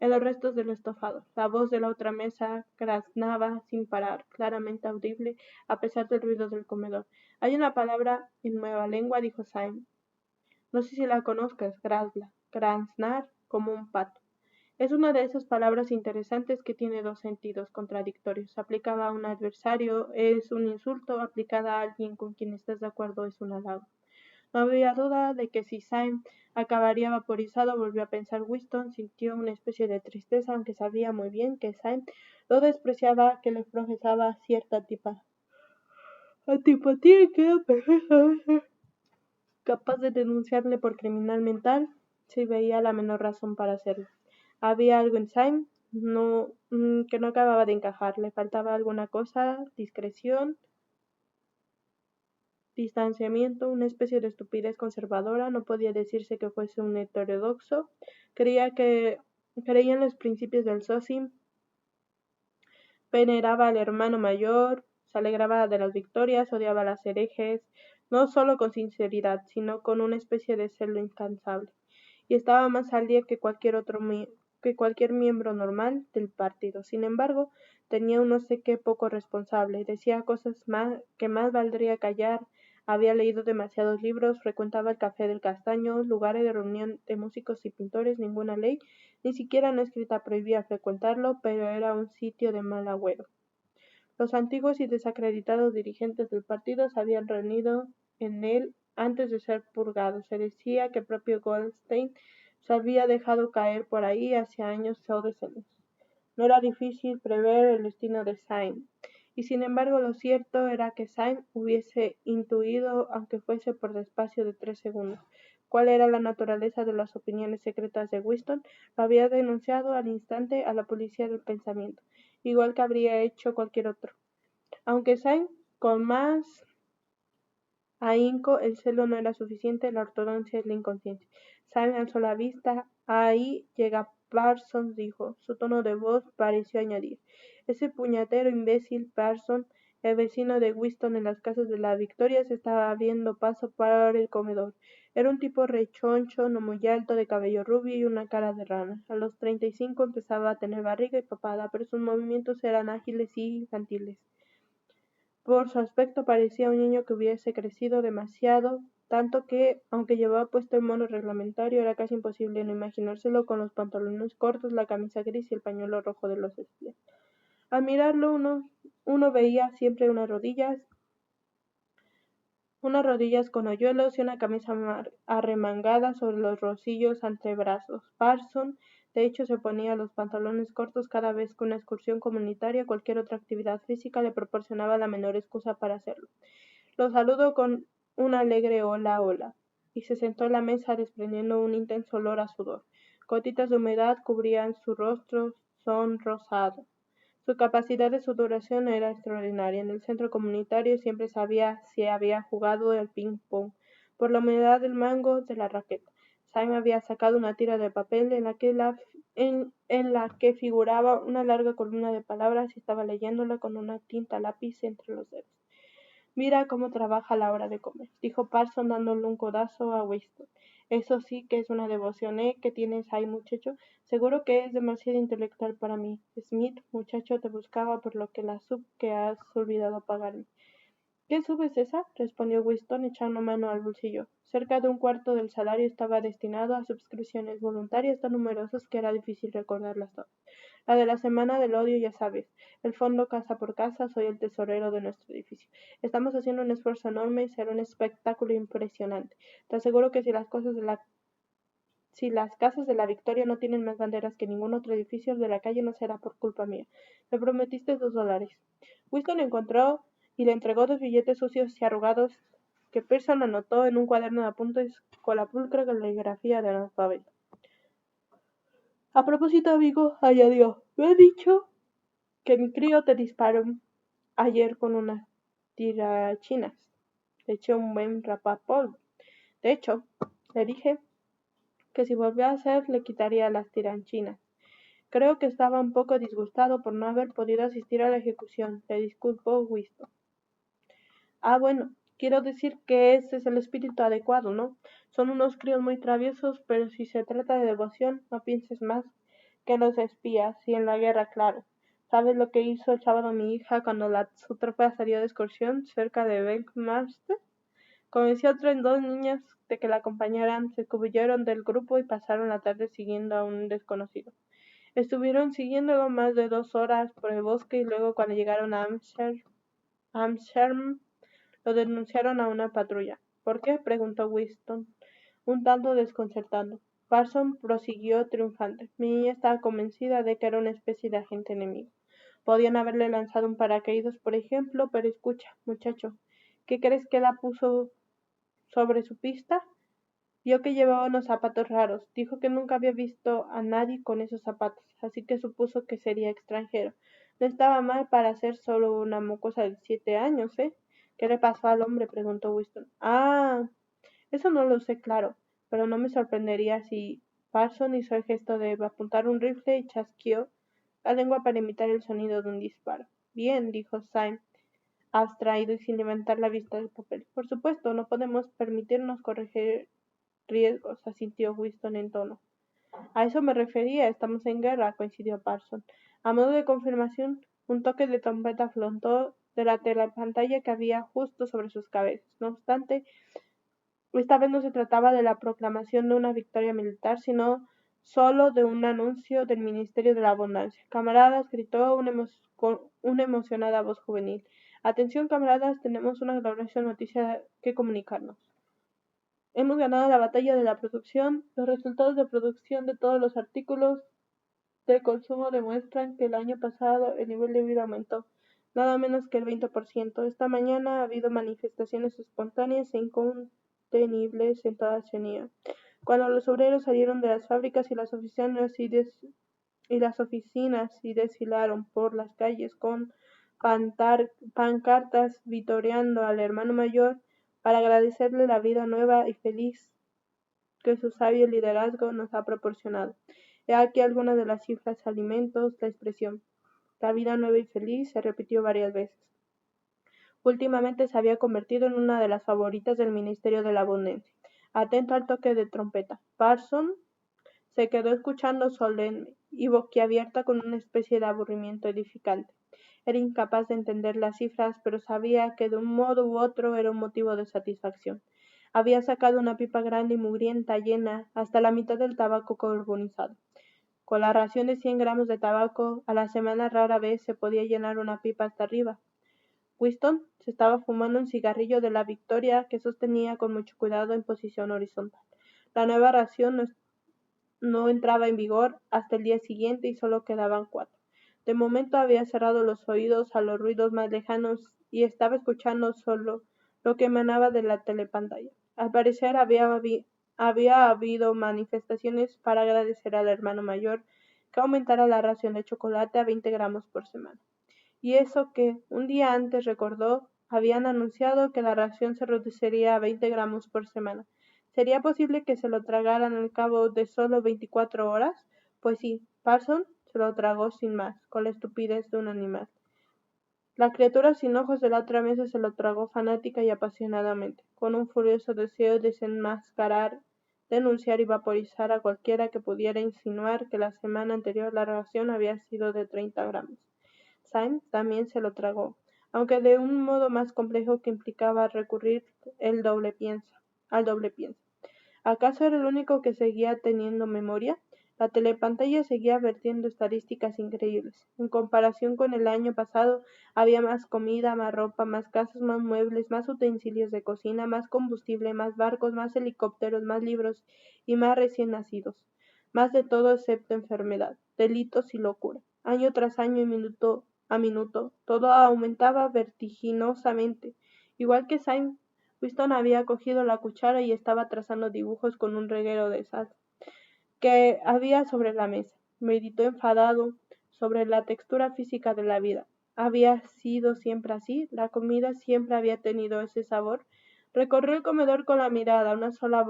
en los restos del estofado. La voz de la otra mesa graznaba sin parar, claramente audible a pesar del ruido del comedor. «Hay una palabra en nueva lengua», dijo Sam. «No sé si la conozcas, grazla, graznar, como un pato. Es una de esas palabras interesantes que tiene dos sentidos contradictorios. Aplicada a un adversario es un insulto, aplicada a alguien con quien estás de acuerdo es un halago». No había duda de que si Sam acabaría vaporizado, volvió a pensar Winston, sintió una especie de tristeza, aunque sabía muy bien que Sam lo despreciaba, que le profesaba cierta antipatía y que era perfectamente capaz de denunciarle por criminal mental si veía la menor razón para hacerlo. Había algo en Sam que no acababa de encajar, le faltaba alguna cosa, discreción, distanciamiento, una especie de estupidez conservadora. No podía decirse que fuese un heterodoxo, creía en los principios del socialismo, veneraba al hermano mayor, se alegraba de las victorias, odiaba a las herejes, no solo con sinceridad, sino con una especie de celo incansable, y estaba más al día que cualquier miembro normal del partido. Sin embargo, tenía un no sé qué poco responsable, decía cosas que más valdría callar, había leído demasiados libros, frecuentaba el Café del Castaño, lugares de reunión de músicos y pintores, ninguna ley, ni siquiera una escrita prohibía frecuentarlo, pero era un sitio de mal agüero. Los antiguos y desacreditados dirigentes del partido se habían reunido en él antes de ser purgados. Se decía que el propio Goldstein se había dejado caer por ahí hacía años o decenios. No era difícil prever el destino de Sam, y sin embargo lo cierto era que Sam hubiese intuido, aunque fuese por espacio de 3 segundos, cuál era la naturaleza de las opiniones secretas de Winston. Lo había denunciado al instante a la policía del pensamiento, igual que habría hecho cualquier otro. Aunque Sam con más ahínco, el celo no era suficiente, la ortodoxia es la inconsciencia. Sam alzó la vista. «Ahí llega Parsons», dijo. Su tono de voz pareció añadir: «Ese puñetero imbécil Parsons». El vecino de Winston en las casas de la Victoria se estaba abriendo paso para el comedor. Era un tipo rechoncho, no muy alto, de cabello rubio y una cara de rana. A los 35 empezaba a tener barriga y papada, pero sus movimientos eran ágiles y infantiles. Por su aspecto parecía un niño que hubiese crecido demasiado tanto que, aunque llevaba puesto el mono reglamentario, era casi imposible no imaginárselo con los pantalones cortos, la camisa gris y el pañuelo rojo de los espías. Al mirarlo uno veía siempre unas rodillas con hoyuelos y una camisa arremangada sobre los rocillos antebrazos. Parson, de hecho, se ponía los pantalones cortos cada vez que una excursión comunitaria o cualquier otra actividad física le proporcionaba la menor excusa para hacerlo. Lo saludó con un alegre hola, hola, y se sentó en la mesa desprendiendo un intenso olor a sudor. Gotitas de humedad cubrían su rostro sonrosado. Su capacidad de sudoración era extraordinaria. En el centro comunitario siempre sabía si había jugado el ping-pong por la humedad del mango de la raqueta. Sam había sacado una tira de papel en la que figuraba una larga columna de palabras y estaba leyéndola con una tinta lápiz entre los dedos. Mira cómo trabaja a la hora de comer, dijo Parson dándole un codazo a Winston. Eso sí que es una devoción, ¿eh? ¿Qué tienes ahí, muchacho? Seguro que es demasiado intelectual para mí. Smith, muchacho, te buscaba por lo que la sub que has olvidado pagarme. ¿Qué sub es esa? Respondió Winston echando mano al bolsillo. Cerca de un cuarto del salario estaba destinado a suscripciones voluntarias tan numerosas que era difícil recordarlas todas. La de la semana del odio, ya sabes. El fondo casa por casa, soy el tesorero de nuestro edificio. Estamos haciendo un esfuerzo enorme y será un espectáculo impresionante. Te aseguro que si las casas de la Victoria no tienen más banderas que ningún otro edificio de la calle no será por culpa mía. Me prometiste $2. Winston encontró y le entregó 2 billetes sucios y arrugados que Pearson anotó en un cuaderno de apuntes con la pulcra caligrafía del alfabeto. A propósito, amigo, añadió, me he dicho que mi crío te disparó ayer con unas tirachinas. Le eché un buen rapapolvo. De hecho, le dije que si volvió a hacer le quitaría las tirachinas. Creo que estaba un poco disgustado por no haber podido asistir a la ejecución. Le disculpó Winston. Ah, bueno, quiero decir que ese es el espíritu adecuado, ¿no? Son unos críos muy traviesos, pero si se trata de devoción, no pienses más que en los espías y en la guerra, claro. ¿Sabes lo que hizo el sábado mi hija cuando su tropa salió de excursión cerca de Beckmaster? Convenció a otras 2 niñas de que la acompañaran, se escabulleron del grupo y pasaron la tarde siguiendo a un desconocido. Estuvieron siguiéndolo más de 2 horas por el bosque y luego cuando llegaron a Amsterdam lo denunciaron a una patrulla. ¿Por qué? Preguntó Winston, un tanto desconcertado. Parson prosiguió triunfante. Mi niña estaba convencida de que era una especie de agente enemigo. Podían haberle lanzado un paracaídas, por ejemplo, pero escucha, muchacho, ¿qué crees que la puso sobre su pista? Vio que llevaba unos zapatos raros. Dijo que nunca había visto a nadie con esos zapatos, así que supuso que sería extranjero. No estaba mal para ser solo una mocosa de 7 años, ¿eh? ¿Qué le pasó al hombre? Preguntó Winston. Ah, eso no lo sé claro, pero no me sorprendería si Parson hizo el gesto de apuntar un rifle y chasqueó la lengua para imitar el sonido de un disparo. Bien, dijo Syme, abstraído y sin levantar la vista del papel. Por supuesto, no podemos permitirnos corregir riesgos, asintió Winston en tono. A eso me refería, estamos en guerra, coincidió Parson. A modo de confirmación, un toque de trompeta flotó de la telepantalla que había justo sobre sus cabezas. No obstante, esta vez no se trataba de la proclamación de una victoria militar, sino solo de un anuncio del Ministerio de la Abundancia. Camaradas, gritó con una emocionada voz juvenil. Atención, camaradas, tenemos una gloriosa noticia que comunicarnos. Hemos ganado la batalla de la producción. Los resultados de producción de todos los artículos de consumo demuestran que el año pasado el nivel de vida aumentó, nada menos que el 20%. Esta mañana ha habido manifestaciones espontáneas e incontenibles en toda Oceanía. Cuando los obreros salieron de las fábricas y las oficinas y desfilaron por las calles con pancartas vitoreando al hermano mayor para agradecerle la vida nueva y feliz que su sabio liderazgo nos ha proporcionado. He aquí algunas de las cifras: alimentos, la expresión "la vida nueva y feliz" se repitió varias veces. Últimamente se había convertido en una de las favoritas del Ministerio de la Abundancia. Atento al toque de trompeta, Parson se quedó escuchando solemne y boquiabierta con una especie de aburrimiento edificante. Era incapaz de entender las cifras, pero sabía que de un modo u otro era un motivo de satisfacción. Había sacado una pipa grande y mugrienta, llena hasta la mitad del tabaco carbonizado. Con la ración de 100 gramos de tabaco a la semana rara vez se podía llenar una pipa hasta arriba. Winston se estaba fumando un cigarrillo de la Victoria que sostenía con mucho cuidado en posición horizontal. La nueva ración no entraba en vigor hasta el día siguiente y solo quedaban 4. De momento había cerrado los oídos a los ruidos más lejanos y estaba escuchando solo lo que emanaba de la telepantalla. Al parecer había habido manifestaciones para agradecer al hermano mayor que aumentara la ración de chocolate a 20 gramos por semana. Y eso que, un día antes recordó, habían anunciado que la ración se reduciría a 20 gramos por semana. ¿Sería posible que se lo tragaran al cabo de solo 24 horas? Pues sí, Parsons se lo tragó sin más, con la estupidez de un animal. La criatura sin ojos de la otra mesa se lo tragó fanática y apasionadamente, con un furioso deseo de desenmascarar, denunciar y vaporizar a cualquiera que pudiera insinuar que la semana anterior la ración había sido de 30 gramos. Sam también se lo tragó, aunque de un modo más complejo que implicaba recurrir al doble pienso. ¿Acaso era el único que seguía teniendo memoria? La telepantalla seguía vertiendo estadísticas increíbles. En comparación con el año pasado, había más comida, más ropa, más casas, más muebles, más utensilios de cocina, más combustible, más barcos, más helicópteros, más libros y más recién nacidos. Más de todo excepto enfermedad, delitos y locura. Año tras año y minuto a minuto, todo aumentaba vertiginosamente. Igual que Sam, Winston había cogido la cuchara y estaba trazando dibujos con un reguero de sal que había sobre la mesa. Meditó enfadado sobre la textura física de la vida. ¿Había sido siempre así? ¿La comida siempre había tenido ese sabor? Recorrió el comedor con la mirada, una sola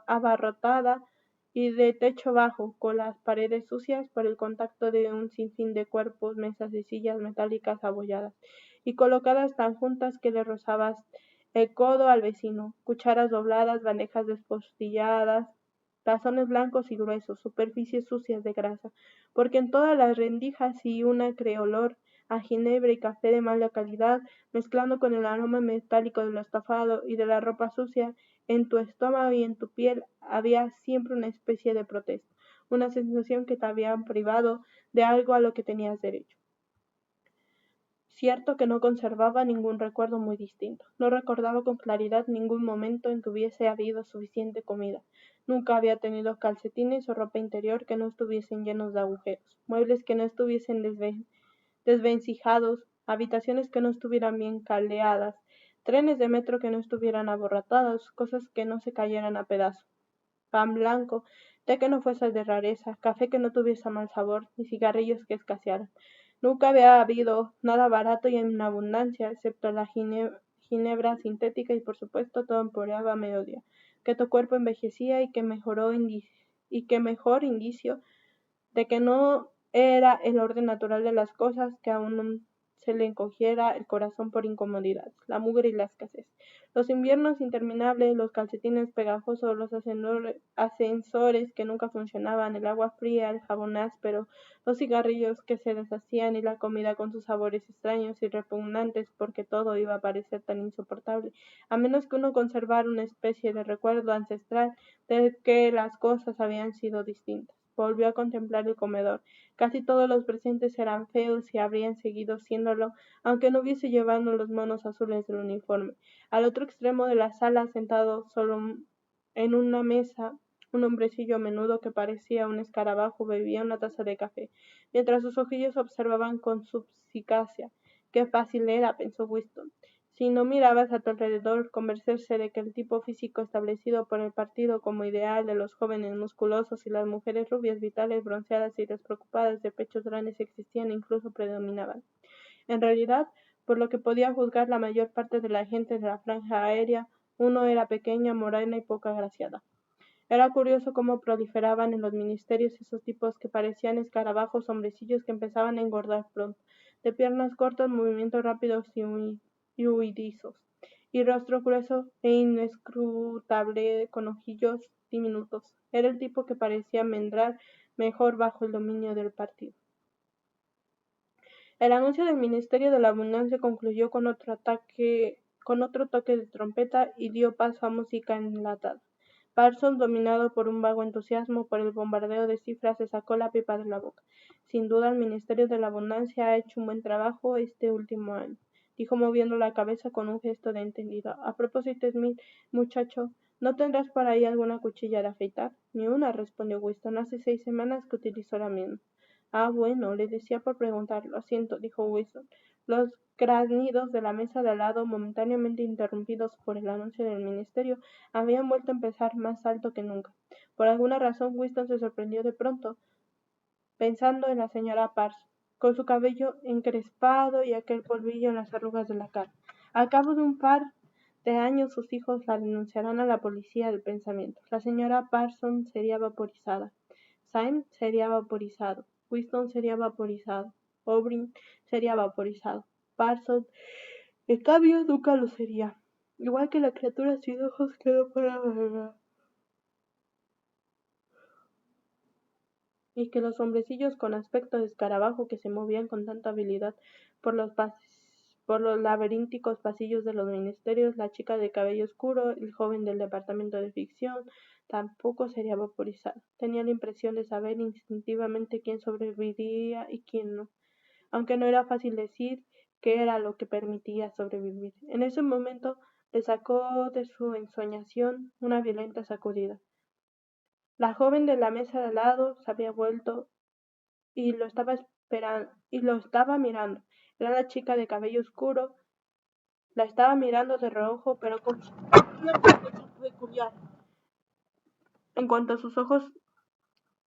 abarrotada y de techo bajo, con las paredes sucias por el contacto de un sinfín de cuerpos, mesas y sillas metálicas abolladas, y colocadas tan juntas que le rozabas el codo al vecino, cucharas dobladas, bandejas despostilladas, tazones blancos y gruesos, superficies sucias de grasa, porque en todas las rendijas y una olor a ginebra y café de mala calidad, mezclando con el aroma metálico del estofado y de la ropa sucia, en tu estómago y en tu piel había siempre una especie de protesta, una sensación que te habían privado de algo a lo que tenías derecho. Cierto que no conservaba ningún recuerdo muy distinto. No recordaba con claridad ningún momento en que hubiese habido suficiente comida. Nunca había tenido calcetines o ropa interior que no estuviesen llenos de agujeros, muebles que no estuviesen desvencijados, habitaciones que no estuvieran bien caldeadas, trenes de metro que no estuvieran aborratados, cosas que no se cayeran a pedazos. Pan blanco, té que no fuese de rareza, café que no tuviese mal sabor, ni cigarrillos que escasearan. Nunca había habido nada barato y en abundancia, excepto la ginebra sintética y por supuesto todo empeoraba a mediodía, que tu cuerpo envejecía y que mejor indicio de que no era el orden natural de las cosas que aún se le encogiera el corazón por incomodidad, la mugre y la escasez. Los inviernos interminables, los calcetines pegajosos, los ascensores que nunca funcionaban, el agua fría, el jabón áspero, los cigarrillos que se deshacían y la comida con sus sabores extraños y repugnantes porque todo iba a parecer tan insoportable, a menos que uno conservara una especie de recuerdo ancestral de que las cosas habían sido distintas. Volvió a contemplar el comedor. Casi todos los presentes eran feos y habrían seguido siéndolo, aunque no hubiese llevado los monos azules del uniforme. Al otro extremo de la sala, sentado solo en una mesa, un hombrecillo menudo que parecía un escarabajo bebía una taza de café, mientras sus ojillos observaban con suspicacia. Qué fácil era, pensó Winston. Si no mirabas a tu alrededor, convencerse de que el tipo físico establecido por el partido como ideal de los jóvenes musculosos y las mujeres rubias, vitales, bronceadas y despreocupadas de pechos grandes existían e incluso predominaban. En realidad, por lo que podía juzgar la mayor parte de la gente de la franja aérea, uno era pequeña, morena y poco agraciada. Era curioso cómo proliferaban en los ministerios esos tipos que parecían escarabajos, hombrecillos que empezaban a engordar pronto, de piernas cortas, movimientos rápidos y huidizos, y rostro grueso e inescrutable con ojillos diminutos. Era el tipo que parecía mendrar mejor bajo el dominio del partido. El anuncio del Ministerio de la Abundancia concluyó con otro ataque con otro toque de trompeta y dio paso a música enlatada. Parsons, dominado por un vago entusiasmo por el bombardeo de cifras, se sacó la pipa de la boca. Sin duda el Ministerio de la Abundancia ha hecho un buen trabajo este último año, dijo moviendo la cabeza con un gesto de entendido. A propósito, Smith, muchacho, ¿no tendrás por ahí alguna cuchilla de afeitar? Ni una, respondió Winston. Hace 6 semanas que utilizo la misma. Ah, bueno, le decía por preguntar. Lo siento, dijo Winston. Los graznidos de la mesa de al lado, momentáneamente interrumpidos por el anuncio del ministerio, habían vuelto a empezar más alto que nunca. Por alguna razón, Winston se sorprendió de pronto, pensando en la señora Parsons, con su cabello encrespado y aquel polvillo en las arrugas de la cara. Al cabo de un par de años sus hijos la denunciarán a la policía del pensamiento. La señora Parsons sería vaporizada. Syme sería vaporizado. Winston sería vaporizado. O'Brien sería vaporizado. Parsons, en cambio, nunca lo sería. Igual que la criatura sin ojos quedó para verla. Y que los hombrecillos con aspecto de escarabajo que se movían con tanta habilidad por los laberínticos pasillos de los ministerios, la chica de cabello oscuro, el joven del departamento de ficción, tampoco sería vaporizado. Tenía la impresión de saber instintivamente quién sobreviviría y quién no, aunque no era fácil decir qué era lo que permitía sobrevivir. En ese momento le sacó de su ensoñación una violenta sacudida. La joven de la mesa de al lado se había vuelto y lo estaba mirando. Era la chica de cabello oscuro. La estaba mirando de reojo, pero con una expresión peculiar. En cuanto sus ojos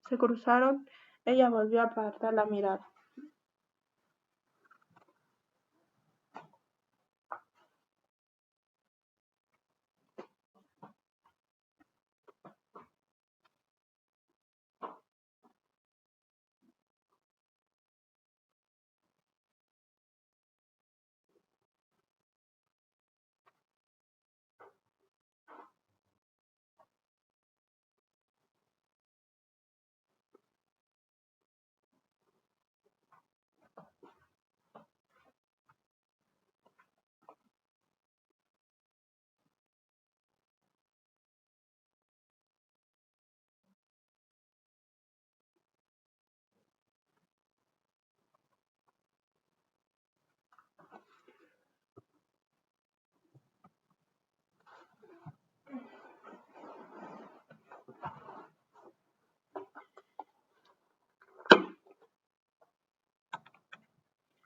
se cruzaron, ella volvió a apartar la mirada.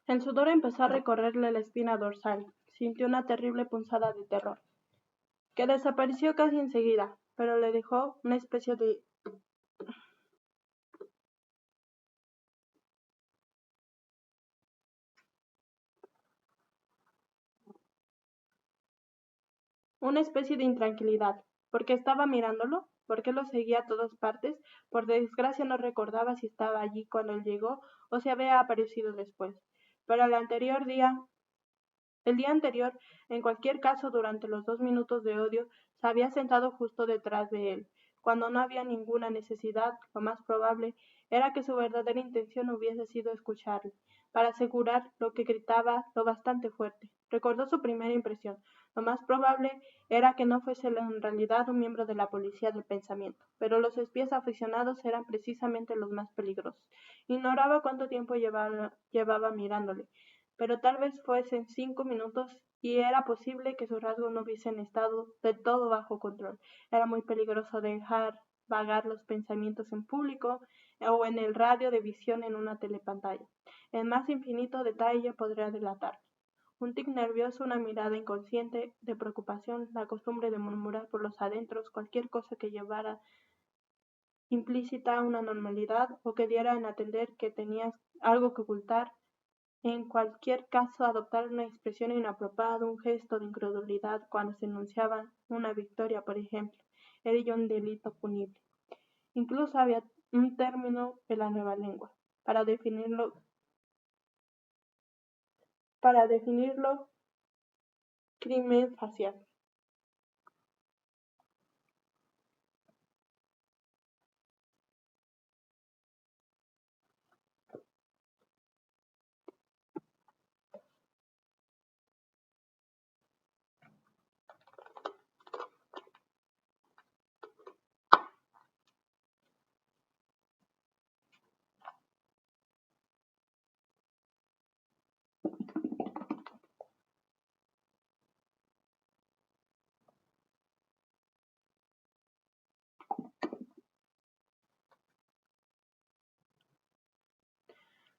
El sudor empezó a recorrerle la espina dorsal. Sintió una terrible punzada de terror, que desapareció casi enseguida, pero le dejó una especie de intranquilidad. ¿Por qué estaba mirándolo? ¿Por qué lo seguía a todas partes? Por desgracia no recordaba si estaba allí cuando él llegó o si había aparecido después. Pero el día anterior, en cualquier caso, durante los 2 minutos de odio, se había sentado justo detrás de él. Cuando no había ninguna necesidad, lo más probable era que su verdadera intención hubiese sido escucharle, para asegurar lo que gritaba lo bastante fuerte. Recordó su primera impresión. Lo más probable era que no fuese en realidad un miembro de la policía del pensamiento, pero los espías aficionados eran precisamente los más peligrosos. Ignoraba cuánto tiempo llevaba mirándole, pero tal vez fuesen 5 minutos y era posible que sus rasgos no hubiesen estado del todo bajo control. Era muy peligroso dejar vagar los pensamientos en público o en el radio de visión en una telepantalla. El más infinito detalle podría delatar. Un tic nervioso, una mirada inconsciente de preocupación, la costumbre de murmurar por los adentros cualquier cosa que llevara implícita una normalidad o que diera en entender que tenías algo que ocultar. En cualquier caso, adoptar una expresión inapropiada, un gesto de incredulidad cuando se anunciaba una victoria, por ejemplo, era ya un delito punible. Incluso había un término en la nueva lengua para definirlo, crimen facial.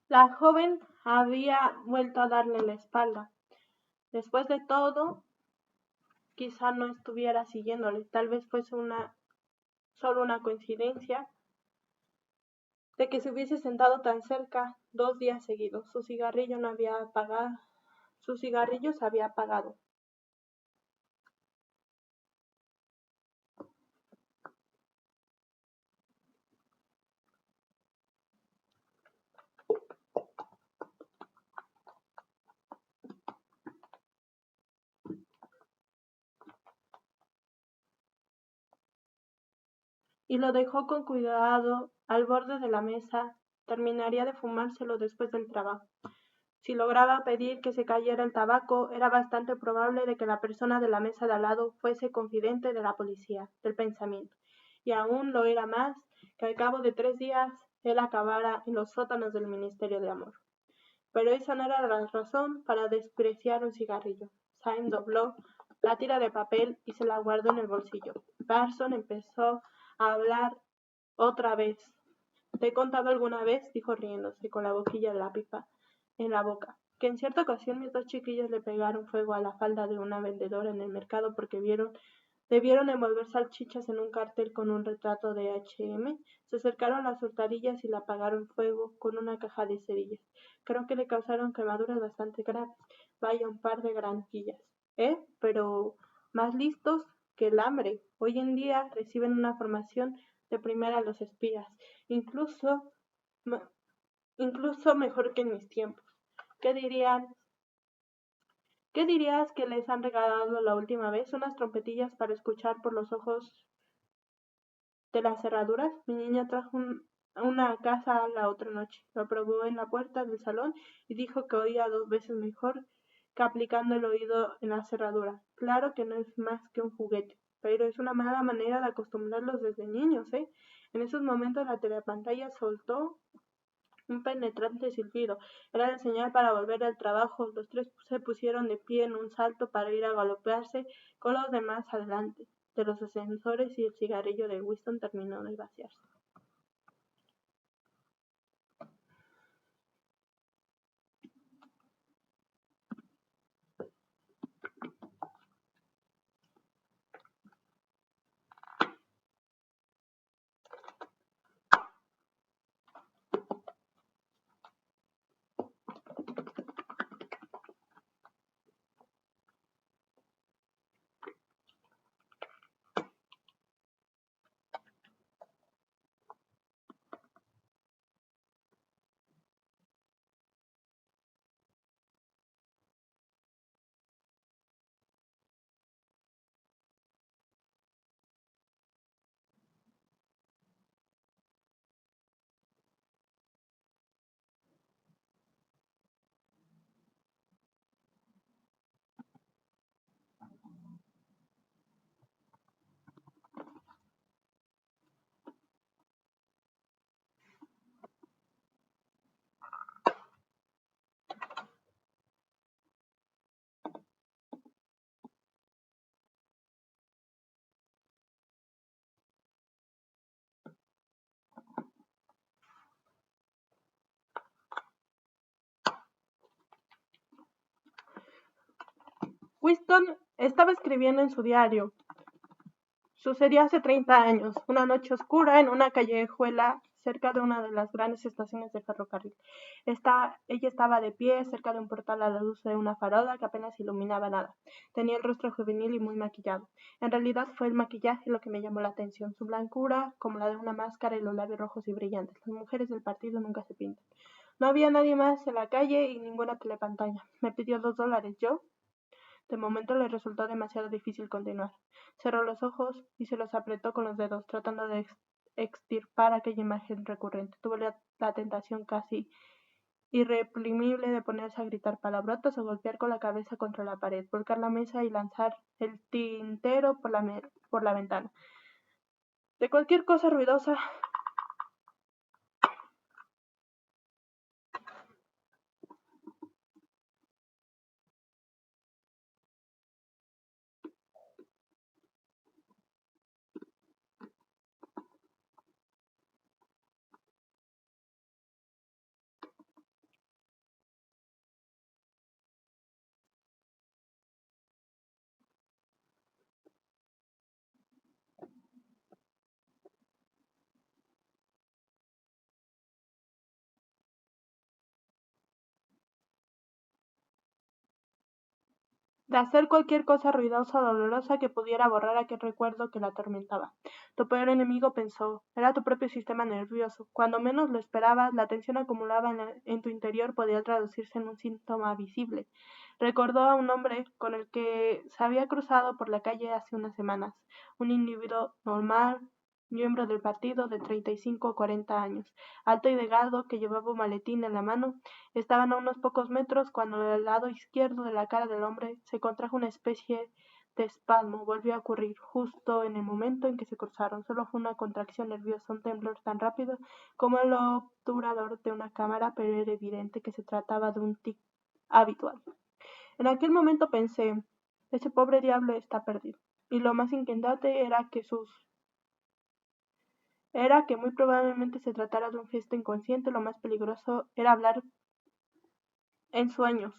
La joven había vuelto a darle la espalda. Después de todo, quizá no estuviera siguiéndole, tal vez fuese solo una coincidencia de que se hubiese sentado tan cerca 2 días seguidos. Su cigarrillo no había apagado, su cigarrillo se había apagado. Y lo dejó con cuidado al borde de la mesa. Terminaría de fumárselo después del trabajo. Si lograba pedir que se cayera el tabaco, era bastante probable de que la persona de la mesa de al lado fuese confidente de la policía, del pensamiento. Y aún lo era más que al cabo de 3 días él acabara en los sótanos del Ministerio de Amor. Pero esa no era la razón para despreciar un cigarrillo. Syme dobló la tira de papel y se la guardó en el bolsillo. Barson empezó a hablar otra vez. ¿Te he contado alguna vez? Dijo riéndose, con la boquilla de la pipa en la boca, que en cierta ocasión mis 2 chiquillos le pegaron fuego a la falda de una vendedora en el mercado porque debieron envolver salchichas en un cartel con un retrato de H&M. Se acercaron las hurtadillas y le apagaron fuego con una caja de cerillas. Creo que le causaron quemaduras bastante graves. Vaya, un par de granquillas. Pero más listos que el hambre. Hoy en día reciben una formación de primera los espías, incluso, incluso mejor que en mis tiempos. ¿Qué dirían? ¿Qué dirías que les han regalado la última vez? Unas trompetillas para escuchar por los ojos de las cerraduras. Mi niña trajo una a casa la otra noche. Lo probó en la puerta del salón y dijo que oía 2 veces mejor que aplicando el oído en la cerradura. Claro que no es más que un juguete, pero es una mala manera de acostumbrarlos desde niños, ¿eh? En esos momentos la telepantalla soltó un penetrante silbido. Era la señal para volver al trabajo. Los tres se pusieron de pie en un salto para ir a galopearse con los demás adelante de los ascensores y el cigarrillo de Winston terminó de vaciarse. Winston estaba escribiendo en su diario. Sucedió hace 30 años, una noche oscura en una callejuela cerca de una de las grandes estaciones de ferrocarril. Ella estaba de pie cerca de un portal a la luz de una farola que apenas iluminaba nada. Tenía el rostro juvenil y muy maquillado. En realidad fue el maquillaje lo que me llamó la atención, su blancura como la de una máscara y los labios rojos y brillantes. Las mujeres del partido nunca se pintan. No había nadie más en la calle y ninguna telepantalla. Me pidió $2. Yo, de momento le resultó demasiado difícil continuar. Cerró los ojos y se los apretó con los dedos, tratando de extirpar aquella imagen recurrente. Tuvo la tentación casi irreprimible de ponerse a gritar palabrotas o golpear con la cabeza contra la pared, volcar la mesa y lanzar el tintero por la ventana. De cualquier cosa ruidosa de hacer cualquier cosa ruidosa o dolorosa que pudiera borrar aquel recuerdo que la atormentaba. Tu peor enemigo, pensó, era tu propio sistema nervioso. Cuando menos lo esperabas, la tensión acumulada en tu interior podía traducirse en un síntoma visible. Recordó a un hombre con el que se había cruzado por la calle hace unas semanas, un individuo normal, miembro del partido de 35 o 40 años, alto y delgado, que llevaba un maletín en la mano. Estaban a unos pocos metros cuando del lado izquierdo de la cara del hombre se contrajo una especie de espasmo. Volvió a ocurrir justo en el momento en que se cruzaron. Solo fue una contracción nerviosa, un temblor tan rápido como el obturador de una cámara, pero era evidente que se trataba de un tic habitual. En aquel momento pensé, ese pobre diablo está perdido. Y lo más inquietante era que muy probablemente se tratara de un gesto inconsciente. Lo más peligroso era hablar en sueños.